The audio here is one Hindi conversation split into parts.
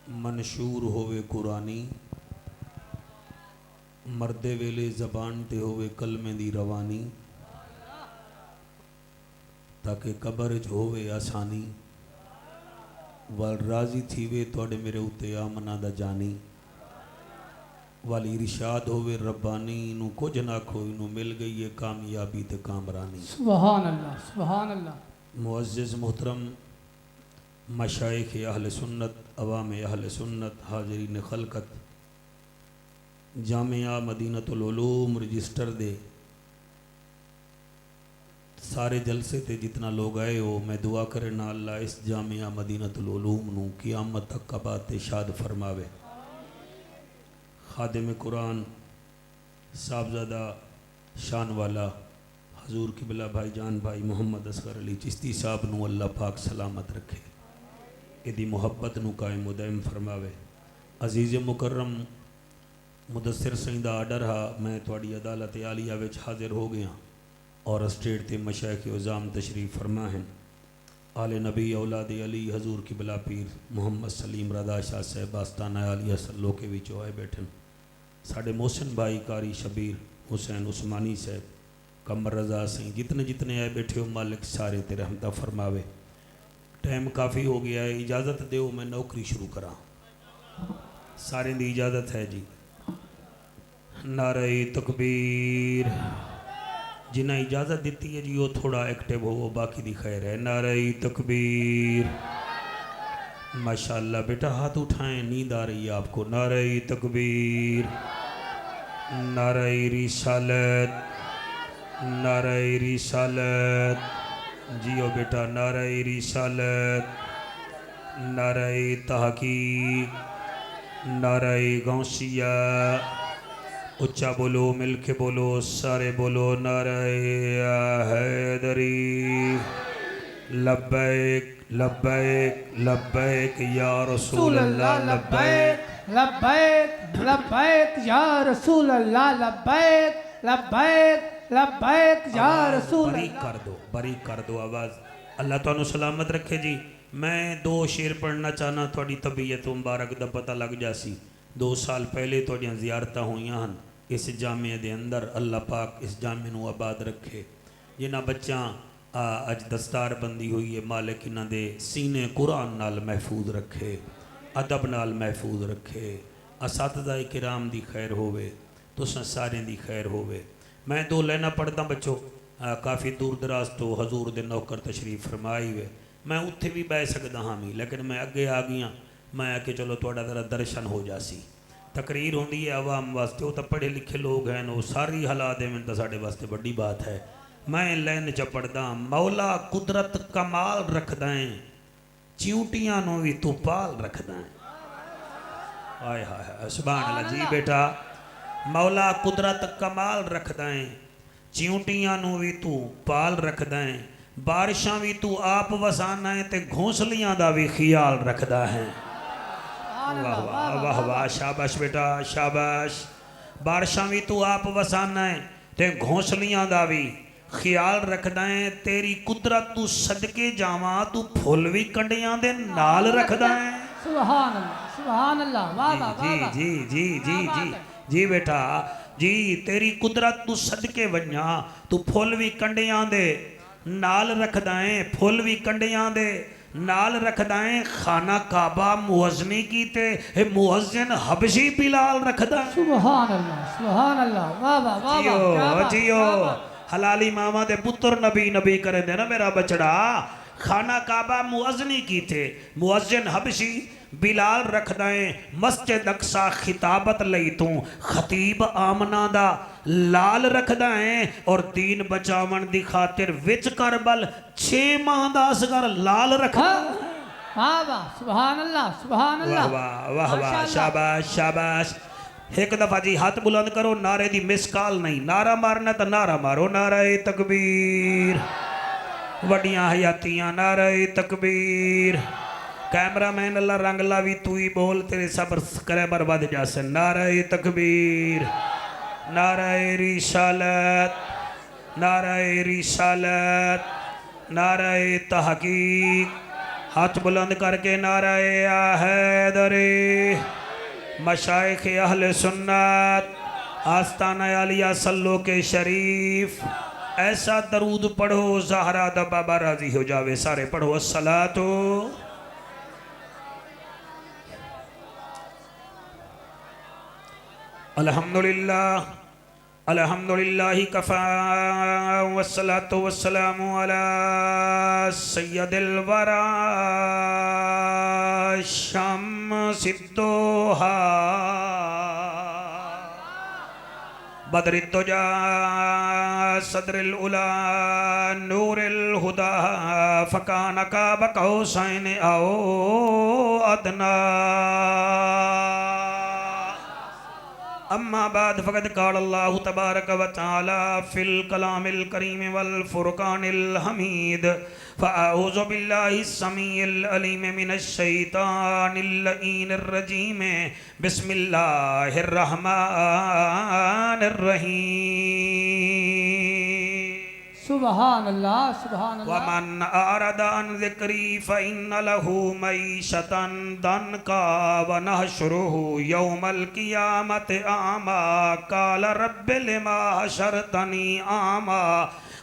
मनशूर होवे कुरानी, मरदे वेले जबान ते होवे कलमे दी रवानी, ताकि कबर च होवे आसानी, वाल राजी थीवे तुहाडे मेरे उत्ते आमना दा जानी, वाल इरशाद होवे रब्बानी, इनू कुछ ना आखो इनू मिल गई है कामयाबी ते कामरानी। सुभान अल्लाह, सुभान अल्लाह। मुअज़्ज़िज़ मोहतरम मशाइख अहल सुन्नत, अवाम अहल सुन्नत, हाज़रीन खलकत, जामिया मदीनतुल उलूम रजिस्टर दे सारे जलसे ते जितना लोग आए हो, मैं दुआ करना अल्लाह इस जामिया मदीनतुल उलूम नू क़यामत तक कबात ते शाद फरमावे। खादिम कुरान साहबजादा शान वाला हजूर किबला भाई जान भाई मोहम्मद असगर अली चिश्ती साहब नू अल्लाह पाक सलामत रखे, इदी मुहब्बत नू कायम उदायम फरमावे। अजीज़ मुकर्रम मुदस्सिर सिंह दा आर्डर हा, मैं तुहाडी अदालत आलिया विच हाजिर हो गया और स्टेट ते मशाइख उज़ाम तशरीफ़ फरमा हैं। आले नबी औलाद अली हजूर किबला पीर मोहम्मद सलीम रदा शाह साहब आस्ताना आलिया सल्लो के विचों आए बैठन। साढ़े मोहसिन भाई कारी शबीर हुसैन उस्मानी साहब, कमर रजा सिंह, जितने जितने आए बैठे हो मालिक सारे ते रहमता फरमावे। टाइम काफ़ी हो गया है, इजाज़त दो मैं नौकरी शुरू करा। सारे दी इजाज़त है जी। नारे तकबीर। जिन्हें इजाज़त दी है जी वो थोड़ा एक्टिव हो, बाकी दी खैर है। नारे तकबीर। माशाअल्लाह बेटा हाथ उठाएं, नींद आ रही है आपको। नारे तकबीर, नारे रिसालत, नारे रिसालत। जियो बेटा, नारे रिसालत, नारे तहकीक, नारे गौसिया। उच्चा बोलो, मिल के बोलो, सारे बोलो। नारे हैदरी। लब्बैक लब्बैक लब्बैक या रसूल अल्लाह लब्बैक। लब्बैक लब्बैक या रसूल अल्लाह, लब्बैक लब्बैक लब्बैक या रसूल बारीक कर दो, बारीक कर दो आवाज़। अल्लाह तुहानू सलामत रखे जी। मैं दो शेर पढ़ना चाहना, थोड़ी तबीयत मुबारक दा पता लग जासी। 2 साल पहले थोड़ियां ज़ियारतां होईयां हन इस जामे दे अंदर। अल्लाह पाक इस जामे नू आबाद रखे। जिन्हां बच्चां अज दस्तार बंदी हुई है, मालिक इन्हां दे सीने कुरान नाल महफूज रखे, अदब नाल महफूज रखे। असातिज़ा किराम दी खैर होवे, तुसां सारें दी खैर होवे। मैं 2 लाइनां पढ़दा बच्चों, काफ़ी दूर दराज तो हजूर दे नौकर तशरीफ फरमाई वे। मैं उत्थे भी बह सकदा हाँ भी, लेकिन मैं अगे आ गया। मैं आके चलो थोड़ा जरा दर्शन हो जासी। तकरीर होंदी है आवाम वास्ते, वो तो पढ़े लिखे लोग हैं, वो सारी हालात देवन तो साढ़े वास्ते बड़ी बात है। मैं लैन च पढ़दा, मौला कुदरत कमाल रखदा है, चिंटियां नू भी तू पाल रखदा है। हाय हाय हाय, सुभान अल्लाह जी बेटा। मौला कुदरत कमाल रखदा है, चिंटियां नू भी तू पाल रखदा है, बारिशां भी तू आप वसाना है, ते घोंसलियां दा भी ख्याल रखदा है। वाह वाह वाह वाह, शाबाश बेटा शाबाश। बारिशां भी तू आप वसाना है, ते घोंसलियां दा भी ख्याल रखदा है। तेरी कुदरत तू सदके जावा, तू फुल भी कंडियां दे नाल रखदा है। सुभान अल्लाह, सुभान अल्लाह। वाह वाह जी वाह जी जी जी जी जी बेटा जी। तेरी कुदरत तू सदके वन्या, तू फुल भी कंडियां दे नाल रखदा है, फुल भी कंडियां दे नाल रखदा है। खाना काबा मुअज्जनी की ते मुअज्जिन हबशी बिलाल रखदा है। सुभान अल्लाह, सुभान अल्लाह। वाह वाह वाह, जियो क्या बात, जियो। क्या बात। हलाली मामा दे पुत्र नबी नबी करे दे ना मेरा बचड़ा। खाना काबा मुअज्जनी की थे, मुअज्जिन हबशी बिलाल रखदा है। मस्जिद अक्सा खिताबत लई तू खतीब आमना दा लाल रखदा है। और दीन बचावन दी खातिर विच करबल 6 माह दा असगर लाल रखदा। वाह वाह, सुभान अल्लाह, सुभान अल्लाह। वाह वाह वाह, शाबाश शाबाश। एक दफा जी हाथ बुलंद करो, नारे दी मिस कॉल नहीं, नारा मारना तो नारा मारो। नारे तकबीर। वड्डियां हयातियां, नारे तकबीर। कैमरामैन अल्लाह रंग ला भी तू ही बोल, तेरे सब्सक्राइबर बढ़ जासे। नारे तकबीर, नारे रिसालत, नारे रिसालत, नारे तहकीक। हाथ बुलंद करके नारे हैदरी। हैदरे मशाइख अहले सुन्नत आस्ताना आलिया सल्लो के शरीफ। ऐसा दरूद पढ़ो ज़हरा दा बाबा राजी हो जावे। सारे पढ़ो अस्सलातो अल्हम्दुलिल्लाह अल्हम्दुलिल्लाहि कफ़ा वस्सलातु वस्सलामु अला सय्यदिल वरा शम्सिद्दोहा बदरिद्दुजा सदरिल उला नूरिल हुदा फ़कान काब कौसैन औ अदना। अम्मा बाद फ़क़द क़ाल अल्लाहु तबारक व तआला फ़िल कलामिल करीम वल फ़ुरक़ानिल हमीद फ़अऊज़ु बिल्लाहि समीइल अलीम मिनश शैतानिर लईनिर रजीम बिस्मिल्लाहिर रहमानिर रहीम। सुभान अल्लाह सुभान अल्लाह। वमन आरदा अन ज़िक्री फ़इन्न लहू मईशतन दनका वनहशुरुहु यौमल क़ियामति आमा क़ाल रब्बि लिमा हशरतनी आमा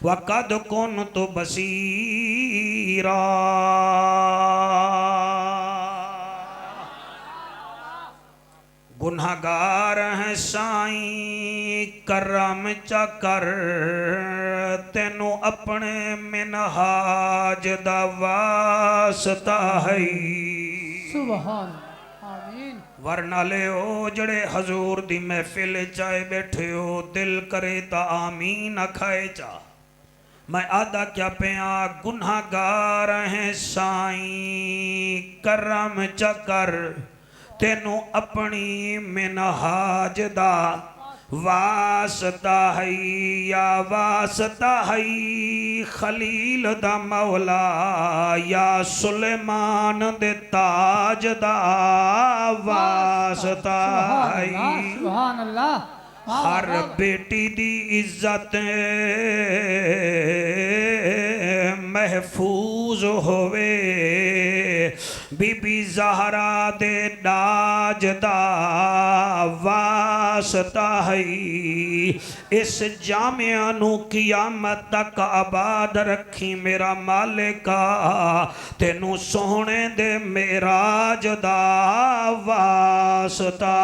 वक़द कुन्तु बसीरा। गुनाहगार हैं साईं करम चकर तेनू अपने मिनहाज दा वास्ता है। सुभान आमीन। वरना ले ओ जड़े हजूर दी महफिल चाहे बैठे हो दिल करे ता आमीन खाए चा। मैं आदा क्या पिया गुनाहगार हैं साईं करम चकर तेनू अपनी मिनहाज दा वास्ता है या वास्ता है खलील दा मौला या सुलेमान दे ताज दा वास्ता है। सुभान अल्लाह। हर बेटी दी इज्जत महफूज होवे बीबी ज़हरा दे दाज दा वास्ता है। इस जामिया नू क़ियामत तक आबाद रखी मेरा मालिका तेनू सोहने दे मेराज दा वास्ता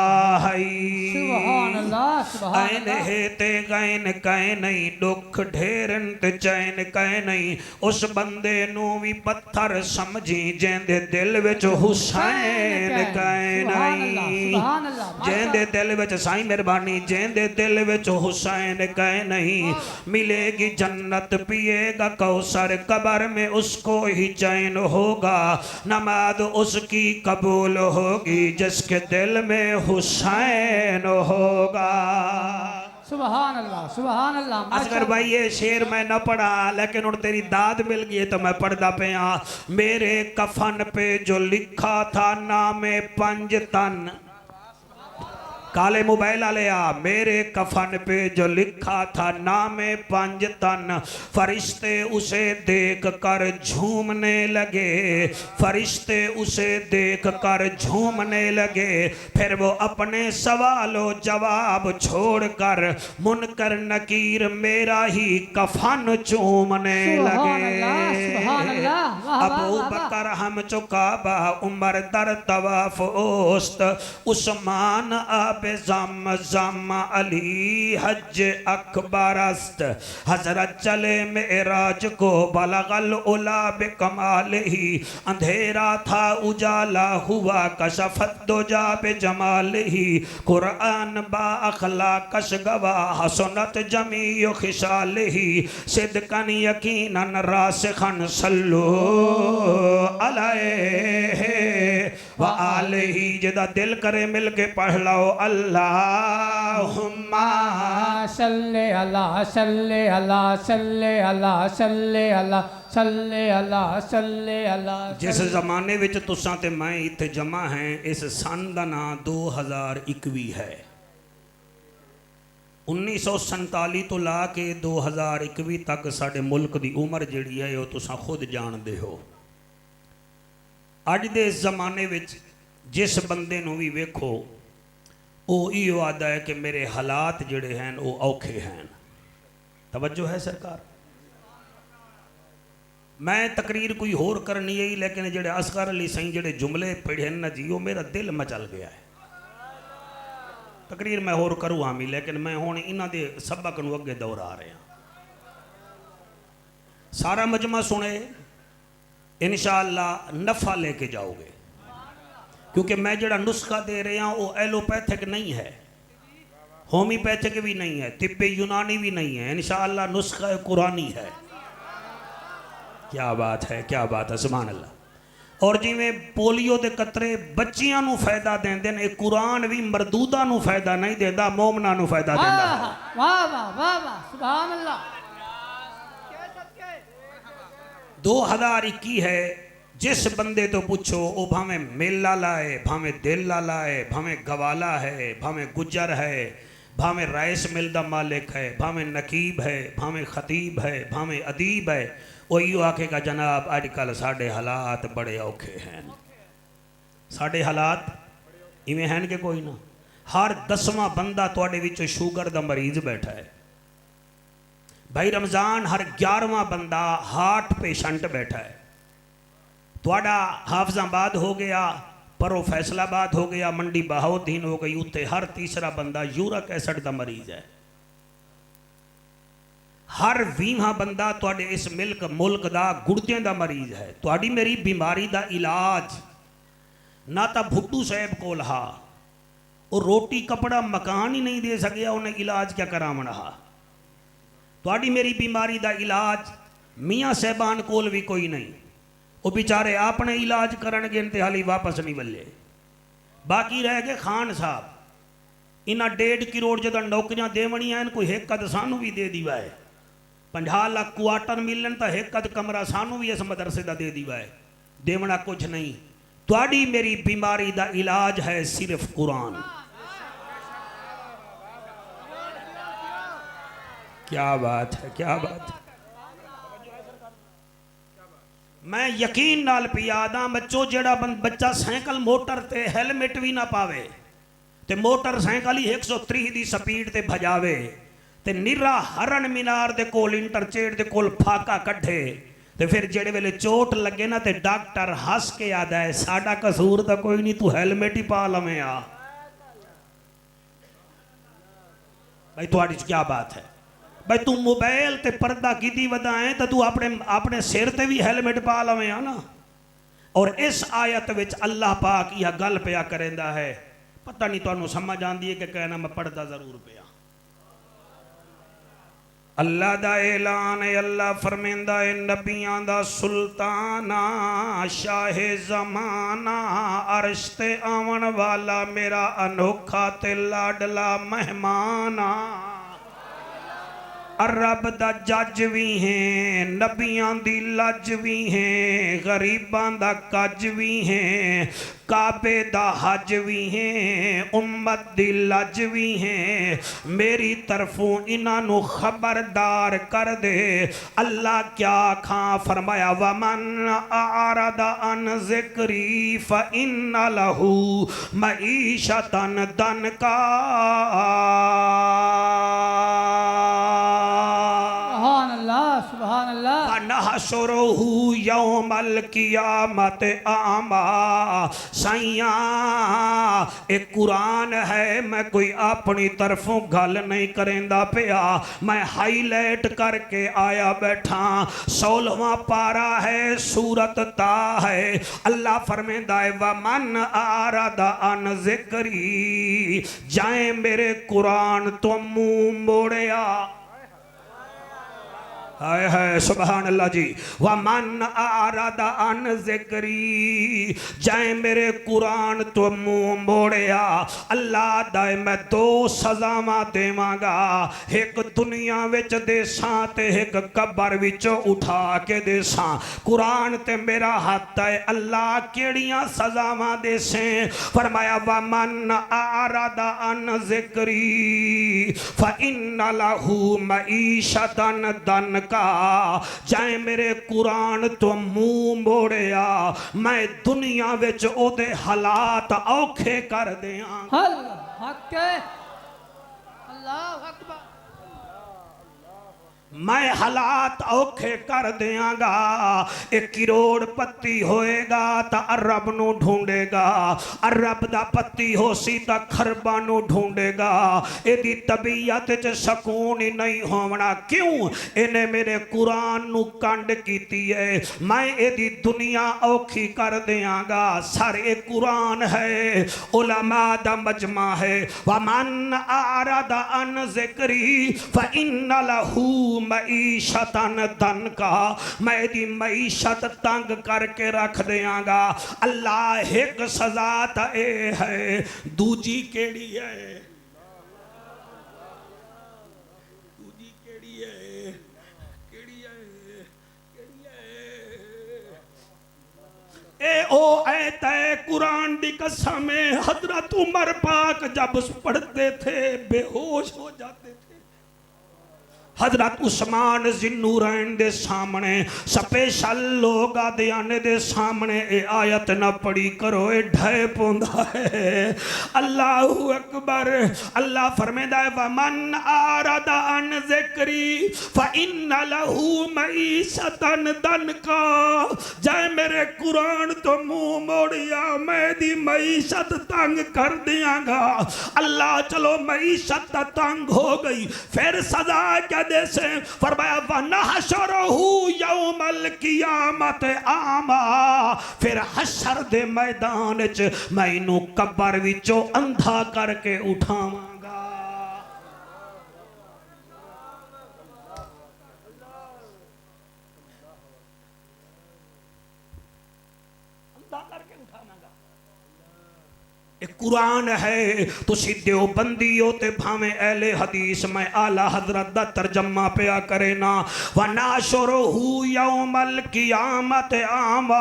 है। सुभान अल्लाह सुभान ऐन है ते गैन कह नहीं दुख ढेरन ते चैन कह नहीं। उस बंदे नू भी पत्थर समझी जेंदे दिल विच हुसैन कह नहीं। जेंदे दिल विच साईं मेहरबानी जेंदे दिल विच हुसैन कह नहीं। मिलेगी जन्नत पिएगा कौसर कब्र में उसको ही चैन होगा। नमाज उसकी कबूल होगी जिसके दिल में हुसैन होगा। सुभान अल्लाह सुभान अल्लाह। असगर भाई ये शेर मैं न पढ़ा लेकिन उन तेरी दाद मिल गई तो मैं पढ़दा पिया। मेरे कफन पे जो लिखा था नामे पंजतन काले मोबाइल वाले आ। मेरे कफन पे जो लिखा था नामे पंजतन फरिश्ते उसे देख कर झूमने लगे। फरिश्ते उसे देख कर झूमने लगे। फिर वो अपने सवालों जवाब छोड़कर मुनकर नकीर मेरा ही कफन चूमने लगे। अबू बकर हम चुकाबा उमर दर तवाफ ओस्त उस्मान अब जम जम अली हज अकबरस्त। हजरत चले मेराज को बलगल उला बेकमाल ही। अंधेरा था उजाला हुआ कशफत दुजा बे जमाल ही। कुरान बा अखला कश गवाह सुनत जमी खिसाल ही। सिद्कन यकीनन रासिखन सल्लु अलैहि व आलिही। जिदा दिल करे मिल के पढ़ लो अल्लाहुम्मा सल्ले अला सल्ले अला सल्ले अला सल्ले अला सल्ले अला सल्ले अला। जिस जमाने विच तुसां ते मैं इत्थे जमा हैं इस सन दा नां 2021 है। 1947 तो ला के 2021 तक साडे मुल्क दी उम्र जिहड़ी है वो तुसां खुद जानदे हो। अज दे इस जमाने विच जिस बंदे नूं भी वेखो वो इहो आदा है कि मेरे हालात जिहड़े हैं वो औखे हैं। तवज्जो है सरकार? मैं तकरीर कोई होर करनी है, लेकिन जेडे असगर अली सही जेडे जुमले पढ़े न जी वो मेरा दिल मचल गया है। तकरीर मैं होर करूँ हामी, लेकिन मैं हुण इन्हां दे सबक नूं अगे दोहरा रहा। सारा मजमा सुने, इंशाअल्लाह नफ़ा लेके जाओगे, क्योंकि मैं जेड़ा नुस्खा दे रहा वो एलोपैथिक नहीं है, होम्योपैथिक भी नहीं है, तिब्बे यूनानी भी नहीं है। इंशाअल्लाह नुस्खा कुरानी है। क्या बात है, क्या बात है, सुभान अल्लाह। और जिमें पोलियो के कतरे बच्चियां नूं फायदा देंदे ने, कुरान भी मरदूदा नूं फायदा नहीं देता, मोमना नूं फायदा देता है। वाह वाह वाह वाह, सुभान अल्लाह। 2021 है, जिस बंदे तो पूछो वो भावें मेला लाए, भावें दिल लाए, भावें गवाला है, भावें गुजर है, भावें राइस मिल दा मालिक है, भावें नकीब है, भावें खतीब है, भावें अदीब है, वो यो आखेगा जनाब अजकल साढ़े हालात बड़े औखे हैं। साढ़े हालात इवें हैं कि कोई ना। हर 10वां बंदा तुहाडे विच शुगर दा मरीज बैठा है भाई। रमज़ान हर 11वां बंदा हार्ट पेशेंट बैठा है। तुहाडा हाफजाबाद हो गया, परो फैसलाबाद हो गया, मंडी बहाउद्दीन हो गई, उत्थे हर तीसरा बंदा यूरिक एसिड का मरीज है। हर 20वां बंदा तुहाडे इस मुल्क का गुर्दियां का मरीज है। तुहाडी मेरी बीमारी का इलाज ना तो भुट्टू साहब कोल हा, वो रोटी कपड़ा मकान ही नहीं दे सकिया, उन्हें इलाज क्या करावना हा। तुहाडी मेरी बीमारी का इलाज मियाँ साहबान कोल भी कोई नहीं, वो बेचारे अपने इलाज करनगे ते हाली वापस नहीं बल्ले। बाकी रह गए खान साहब। इन्हें 1.5 करोड़ जो नौकरियां देवनियां, कोई एक कद सानू भी दे दीवा है। 50 लाख क्वार्टर मिलन तो एक कद कमरा सानू भी इस मदरसे का दे दीवा है। देवना कुछ नहीं। तुहाडी मेरी बीमारी का इलाज है सिर्फ कुरान। क्या बात है, क्या बात है। मैं यकीन नाल पियादा बच्चों, जेड़ा बच्चा साइकिल मोटर ते हेलमेट भी ना पावे ते मोटरसाइकिल ही 130 की स्पीड ते भजावे ते निरा हरन मीनार दे कोल इंटरचेंज दे कोल फाका कढ़े ते फिर जेड़े वेले चोट लगे ना ते डॉक्टर हस के आदा है साडा कसूर तो कोई नहीं, तू हेलमेट ही पा लवें आ। भाई तुहाडी क्या बात है भाई, तू मोबाइल ते पर्दा की वधाए तो तू अपने सिर ते भी हेलमेट पा लवें आ ना। और इस आयत विच अल्लाह पाक यह गल पिया करेंदा है, पता नहीं तुहानू समझ आंदी है कि कहना मैं पढ़दा जरूर पिया। अल्लाह दा ऐलान है, अल्लाह फरमेंदा है नबियां दा सुल्ताना शाहे जमाना अर्श ते आवन वाला मेरा अनोखा ते लाडला मेहमाना। रब दा जज भी है, नबियां दी लज भी है, गरीबां दा कज भी है, काबे दा हज भी है, उम्मत दी लज भी है। मेरी तरफों इन्हां नू खबरदार कर दे। अल्लाह क्या खां फरमाया वमन आरदा अन ज़िक्री फ़इन्न लहू मईशतन दनका। सुभान अल्लाह। नहशुरुहु यौमल क़ियामत आमा। सैया एक कुरान है, मैं कोई अपनी तरफों गल नहीं करेंदा पिया, मैं हाईलाइट करके आया बैठा। 16वां पारा है, सूरत ता है। अल्लाह फरमांदा है वमन आरदा अन ज़िक्री, जाए मेरे कुरान तो मुंह मोड़िया। हाय हाय सुभान अल्लाह जी। वमन आरदा अन ज़िक्री, जाए मेरे कुरान तो मुंह मोड़िया। अल्लाह दाए मैं 2 सजावां देवांगा, एक दुनिया विच देसां ते एक कबर विचों उठा के देसां। कुरान ते मेरा हथ है, अल्लाह केड़ियां सजावां देसे? फरमाया वमन आरदा अन ज़िक्री फ़इन्न लहू मईशतन दनका। का जाए मेरे कुरान तो मुंह मोड़िया मैं दुनिया विच ओदे हालात औखे कर दियां अल्लाह हक है अल्लाह अकबर मैं हालात औखे कर दियांगा एक करोड़पति होएगा तो अरब नू ढूंढेगा अरब दा पति हो सी तो खरबा नू ढूंढेगा एदी तबीयत च सकून ही नहीं होवना क्यों इन्हें मेरे कुरान नू कंड कीती है मैं एदी दुनिया औखी कर दियांगा सर ए कुरान है उलमा दा मजमा है वमन आरदा अन ज़िक्री फ इन्न लहू मईशतन धन का मैं दी मईशत तंग करके रख दियांगा अल्लाह एक सजा तो ए है दूजी केड़ी है दूजी केड़ी है केड़ी है केड़ी है ए ओ ऐ तय कुरान दी कसम है हजरत उमर पाक जब पढ़ते थे बेहोश हो जाते थे हजरत उस्मान जिन्नूरैन दे सामने स्पेशल लोग आदे आने दे सामने ए आयत ना पढ़ी करो ए ढय पौंदा है अल्लाहु अकबर अल्लाह फरमांदा है वमन आरदा अन ज़िक्री फ इन्न लहू मईशतन दनका जाए मेरे कुरान तो मुंह मोड़िया मैं दी मईशत तंग कर दियांगा अल्लाह चलो मईशत तंग हो गई फिर सजा क्या से फरमाया वनहशरहू यौमल कियामत आमा फिर हशर दे मैदान च मैं इनू कब्र विचों अंधा करके उठावांगा अंधा करके उठावांगा कुरान है तुसी देवबंदी हो ते भावे अहले हदीस मैं आला हजरत दा तर्जमा पिया करे ना वनाशुरहू यौमल कियामत आमा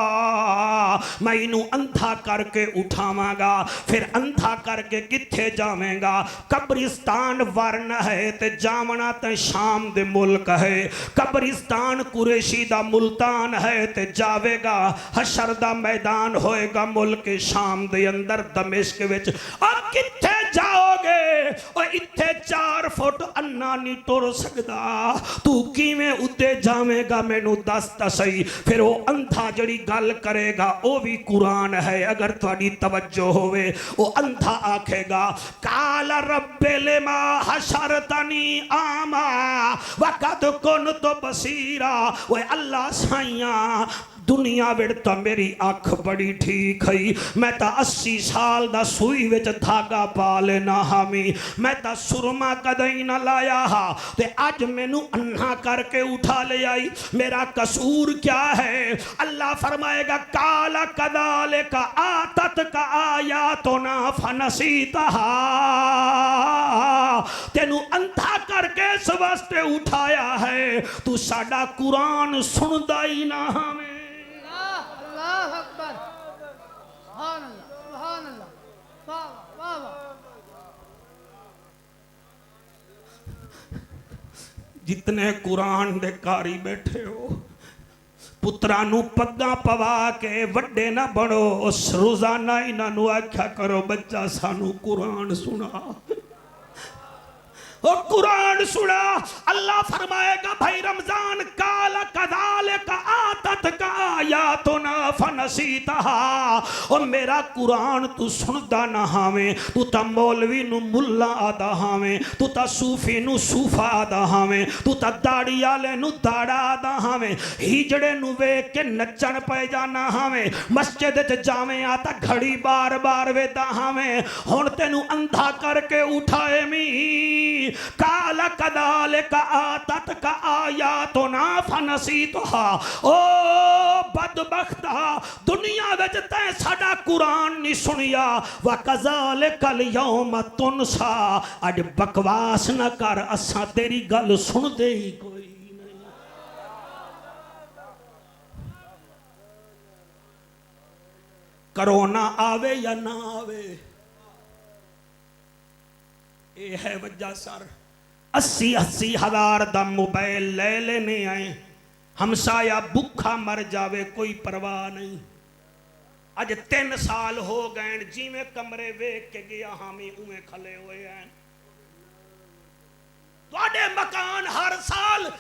मैं इनू अंधा करके उठावांगा फिर अंधा करके किथे जावेंगा कब्रिस्तान वर्ण है ते जावना ते शाम दे मुल्क है कब्रिस्तान कुरैशी दा मुल्तान है ते जावेगा हशर दा मैदान होएगा मुल्क शाम दे अंदर दमिश्क विच अब किथे जाओगे और इत्थे 4 फुट अन्ना नहीं टुर सकदा तू किवें उत्ते जावेगा मैनू दस ता सही फिर वो अंधा जड़ी गल करेगा वो भी कुरान है अगर तुहाडी तवज्जो होवे वो अंधा आखेगा काल रब्बे लिमा हशरतनी आमा वक़द कुन्तु बसीरा वो अल्लाह साइया दुनिया विच तो मेरी अख बड़ी ठीक है मैं तो 80 साल दा सूई विच धागा पा लेना हामी मैं तो सुरमा कदई ना लाया हा ते अज मैनू अन्ना करके उठा ले आई मेरा कसूर क्या है अल्लाह फरमाएगा काला कदाले का आतत का आया तो ना फनसीता तेनू अंधा करके इस वास्ते उठाया है तू साडा कुरान सुनदा ही ना हमें अल्लाह अकबर सुभान अल्लाह वाह वाह वाह जितने कुरान दे कारी बैठे हो पुत्रा नू पग्गा पवा के वड्डे ना बनो उस रोजाना इन्हां आख्या करो बच्चा सानू कुरान सुना और कुरान सुना अल्लाह फरमाएगा भाई रमजान काला कदाले का आतत का आया तो ना फनसीता और मेरा कुरान तू सुनदा ना हावें तू ता मौलवी नु मुल्ला आदा हावें तू ता सूफी नु सूफा आदा हावें तू ता दाड़ी वाले नु दाड़ा आदा हावें हिजड़े नु वेख के नचन पे जाना हावें मस्जिद च जावें आता घड़ी बार बार वेदा हावें हुण तेनू अंधा करके उठाए मी काला कदाले का आतत का आया तो ना फनसी तो हा ओ बदबख्ता दुनिया विच तैं साडा कुरान नहीं सुनिया व कज़ाले कल यौम तुनसा अज बकवास न कर असां तेरी गल सुनदे ही कोई नहीं करोना आवे या ना आवे ये है वजह सर 80 हज़ार दा मोबाइल ले लेने आए, हमसाया भुखा मर जावे कोई परवाह नहीं। अज 3 साल हो गए जिमें कमरे वेख के गया हामी उवें खले हुए हैं। तुहाडे मकान हर साल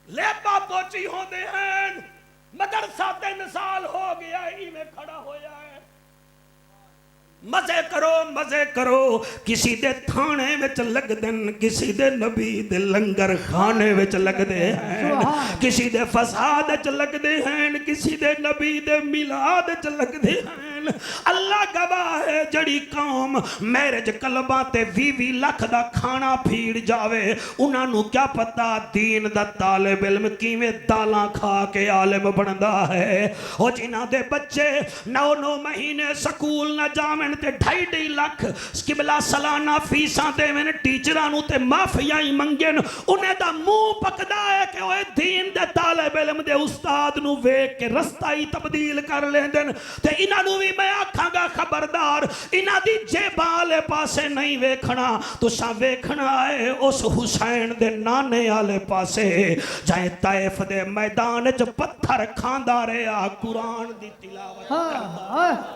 लेपा पोची होते हैं, मदरसा 3 साल हो गया इवें खड़ा होया है। मजे करो मजे करो, किसी दे थाने विच लगदे न, किसी दे नबी दे लंगर खाने विच लगदे हैं, किसी दे फसाद च लगदे हैं, किसी दे नबी दे मिलाद च लगदे हैं। अल्लाह गवाह है, जड़ी कौम मैरिज कलबां ते 20 लाख दा खाना फीड जावे, उन्हां क्या पता दीन दा तालिब इल्म किवें दालां खा के आलिम बनदा है। ओ जिन्हां दे बच्चे 9 महीने स्कूल ना जावन ते 2.5 लाख किबला सालाना फीसां देवन टीचरां नूं ते माफियाई मंगन, उन्हें दा मुंह पकदा है कि ओए दीन दे तालिब इल्म दे उस्ताद नूं वेख के रस्ता ही तब्दील कर लेंदे न। ते इन्हां नूं भी मैं आखांगा खबरदार, इन्हां दी जेबां आले पासे नहीं वेखना, तुसां वेखना है उस हुसैन दे नाने आले पासे, जाए ताइफ दे मैदान च पत्थर खांदा रहा कुरान दी तिलावत करदा।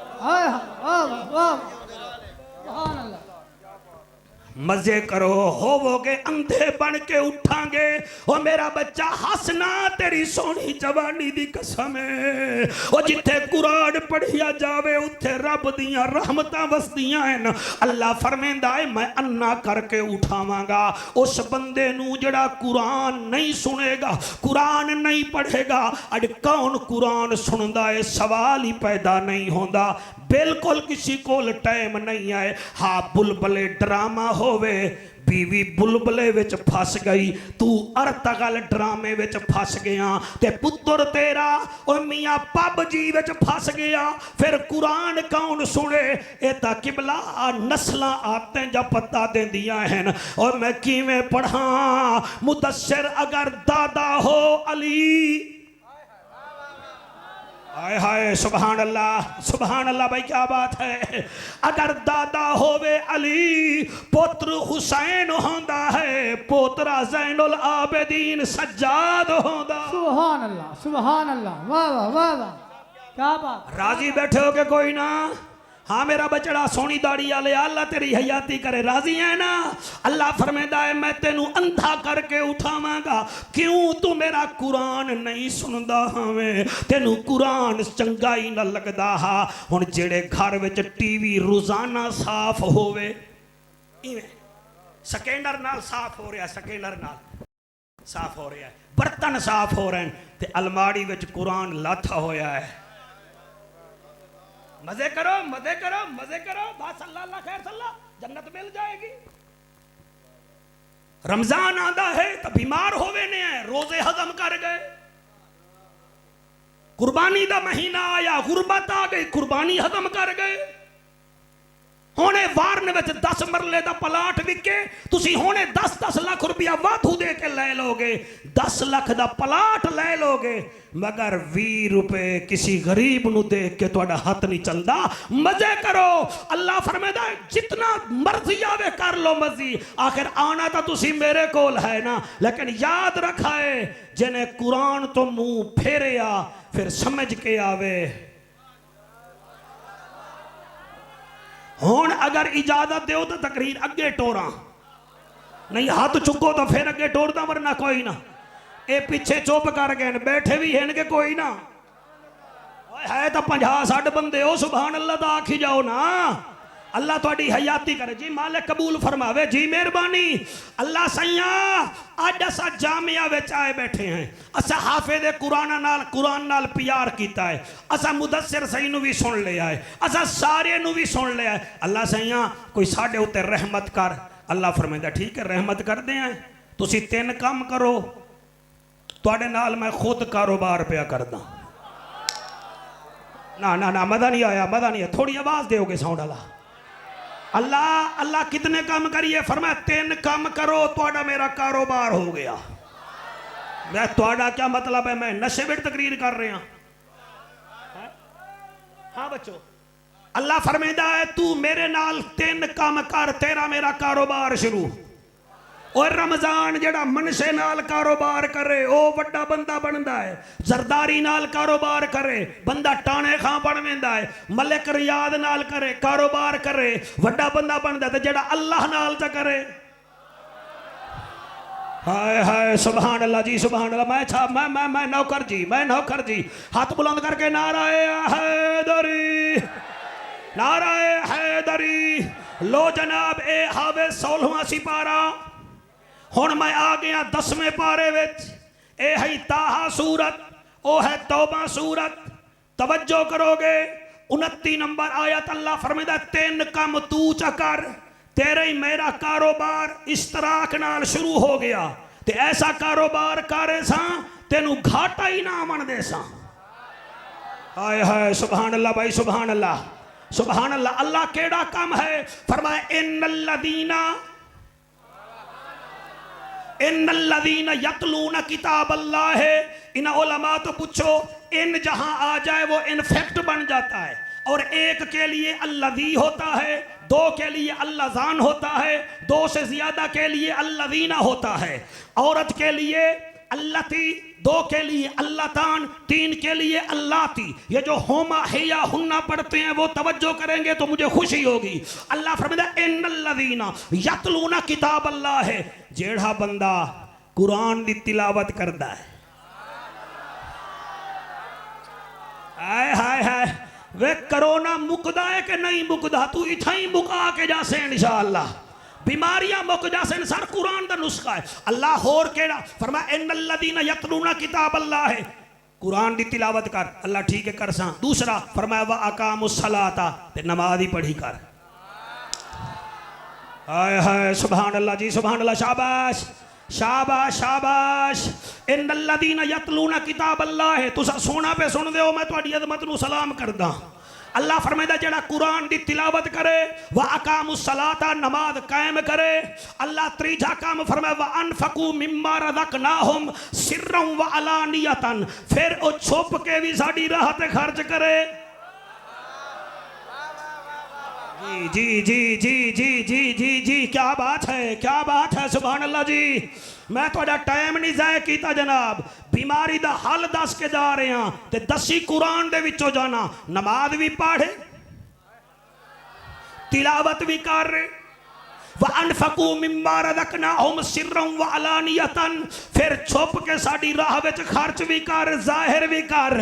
मजे करो, होवोगे अंधे बन के उठांगे। ओ मेरा बच्चा हंसना, तेरी सोनी जवानी दी कसम है। ओ जिथे कुरान पढ़िया जावे उथे रब दियां रहमतां वसदियां हैं। अल्लाह फरमांदा है मैं अन्ना करके उठावांगा उस बंदे नूं जड़ा कुरान नहीं सुनेगा, कुरान नहीं पढ़ेगा। अज कौन कुरान सुनदा है, सवाल ही पैदा नहीं होंदा। बिल्कुल किसी को टाइम नहीं है। हाँ बुलबुले ड्रामा होवे, बीवी बुलबुले विच फस गई, तू अर्तगल ड्रामे विच फस गया, ते पुत्र तेरा और मियाँ पबजी विच फस गया। फिर कुरान कौन सुने? ये तो किबला नस्लां आते जा पता देंदियां हैं। और मैं किवें पढ़ा? मुदस्सिर अगर दादा हो अली, हाय हाय सुभान अल्लाह भाई क्या बात है। अगर दादा होवे अली, पुत्र हुसैन होंदा है, पोतरा ज़ैनुल आबिदीन सज्जाद होंदा। सुभान अल्लाह वाह वाह वाह वाह क्या बात। राजी बैठे हो के कोई ना? हाँ मेरा बचड़ा सोनी दाढ़ी वाले, अल्लाह तेरी हयाती करे, राजी है ना? अल्लाह फरमांदा है मैं तेनू अंधा करके उठावांगा। क्यों? तू मेरा कुरान नहीं सुनदा हमें, तेनू कुरान चंगा ही ना लगदा। हा हुण जेड़े घर विच टीवी रोजाना साफ होवे, इवें स्कैनर नाल साफ हो रहा, स्कैनर नाल साफ हो रहा है, बर्तन साफ हो रहे हैं, ते अलमारी विच कुरान लाथा होया है। मजे करो मजे करो मजे करो, बस अल्लाह खैर सल्ला, जन्नत मिल जाएगी। रमजान आंदा है तो बीमार होवे ने है, रोजे हजम कर गए। कुर्बानी दा महीना आया, गुरबत आ गई, कुर्बानी हजम कर गए। होने वारन विच 10 मरले दा प्लाट विके, तुसी होने 10-10 लाख रुपया वाधू दे के ले लोगे, 10 लाख दा प्लाट ले लोगे, मगर 20 रुपए किसी गरीब नू दे के तुहाडा हाथ नहीं चलदा। मजे करो, अल्लाह फरमांदा है जितना मर्जी आवे कर लो मर्जी, आखिर आना तो तुसी मेरे कोल है ना। लेकिन याद रखा है जिन्हें कुरान तो मुंह फेरिया फिर समझ के आवे। हुण अगर इजाजत दो तो तकरीर अगे टोरा, नहीं हाथ चुको तो फिर अगे टोरदा, वरना कोई ना। ये पीछे चुप कर गए, बैठे भी हैं कि कोई ना है तो 50-60 बंदे हो। सुभान अल्लाह तो आखी जाओ ना। अल्लाह थोड़ी हयाती करे जी, मालिक कबूल फरमावे जी, मेहरबानी। अल्लाह सैया अज असा जामिया विच आए बैठे हैं, असा हाफिज़ कुरान नाल प्यार किया है, असा मुदस्सिर सही नू भी सुन लिया है, असा सारे नू भी सुन लिया है। अल्लाह सैया कोई साडे उत्ते रहमत कर। अल्लाह फरमांदा ठीक है रहमत करदे हैं, तुसी 3 काम करो, तुहाडे नाल मैं खुद कारोबार पिया करदा। ना ना ना मजा नहीं आया, मजा नहीं आया, थोड़ी आवाज दोगे साउंड वाला। अल्लाह अल्लाह कितने काम करिए? फरमाया 3 काम करो, तुहाडा मेरा कारोबार हो गया। मैं तुहाडा क्या मतलब है? मैं नशे विच तकरीर कर रहा? हाँ बच्चों, अल्लाह फरमांदा है तू मेरे नाल 3 काम कर, तेरा मेरा कारोबार शुरू। और रमजान जेड़ा मनशे नाल कारोबार करे ओ वड्डा बंदा बनदा है। जरदारी नाल कारोबार करे बंदा टाणे खां बन वेंदा है। मलिक रियाद नाल करे कारोबार करे वड्डा बंदा बनदा है। ते जेड़ा अल्लाह नाल च करे, हाय हाय सुभान अल्लाह जी सुभान अल्लाह। मैं नौकर जी हाथ बुलंद करके नाराए हैदरी, नाराए हैदरी। लो जनाब ए हावे 16वां सिपारा। हुण मैं आ गया 10वें पारे विच। ए है ताहा सूरत, ओ है तौबा सूरत। तवज्जो करोगे 29 नंबर आयत अल्लाह फरमांदा 3 काम तू च कर, तेरे ही मेरा कारोबार इश्तराक नाल शुरू हो गया। ते ऐसा कारोबार करे सा तेनू घाटा ही ना मन दे सा। हाय हाय सुभान अल्लाह भाई सुभान अल्लाह सुभान अल्लाह। अल्लाह केड़ा काम है फरमाया इन्नल्लज़ीना यतलूना किताब अल्लाह है। इन उलमा तो पूछो इन जहां आ जाए वो इनफेक्ट बन जाता है। और एक के लिए अल्लज़ी होता है, दो के लिए अल्लाजान होता है, दो से ज्यादा के लिए अल्लज़ीना होता है। औरत के लिए अल्लती, दो के लिए अल्लातान, 3 के लिए अल्लाती। ये जो होमा हिया हुन्ना पढ़ते हैं वो तवज्जो करेंगे तो मुझे खुशी होगी। अल्लाह फरमाता है इन्नल्लज़ीना यतलूना किताब अल्लाह है। जेड़ा बंदा कुरान दी तिलावत करता है, हाय हाय हाय वे करोना मुकदा है कि नहीं मुकदा, तू इथा ही मुका के जासे इंशाअल्लाह। बीमारियां मुक जासे सर कुरान दा नुस्खा है। अल्लाह होर केड़ा फरमाया इन्नल्लज़ीना यतलूना किताब अल्लाह है। कुरान दी तिलावत कर, अल्लाह ठीक है कर सा। दूसरा फरमाया व अकामुस सलाता, ते नमाज ही पढ़ी कर। हाय हाय सुभान अल्लाह जी सुभान अल्लाह। शाबाश शाबाश शाबाश। इन्नल्लज़ीना यतलूना किताब अल्लाह है। तुसा सोना पे सुन दे हो, मैं तुहाडी अज़मत नू सलाम करदा। अल्लाह फरमांदा जेड़ा कुरान दी तिलावत करे व अकामुस सलाता, नमाज कायम करे। अल्लाह त्रीजा काम फरमाया व अनफकू मिम्मा रज़क़नाहुम सिर्रन व अलानियतन, फिर ओ छुप के भी साडी राह ते खर्च करे। जी जी जी जी जी जी जी क्या बात है सुभान अल्लाह जी। मैं थोड़ा टाइम नहीं जाया कीता जनाब। बीमारी दा हल दस के जा रहे हैं ते दसी कुरान दे विचों जाना। नमाज भी पढ़े, तिलावत भी कर रहे। व अनफकू मिम्मा रज़क़नाहुम सिर्रन व अलानियतन, फिर छुप के साडी राह विच खर्च भी कर, जाहिर भी कर।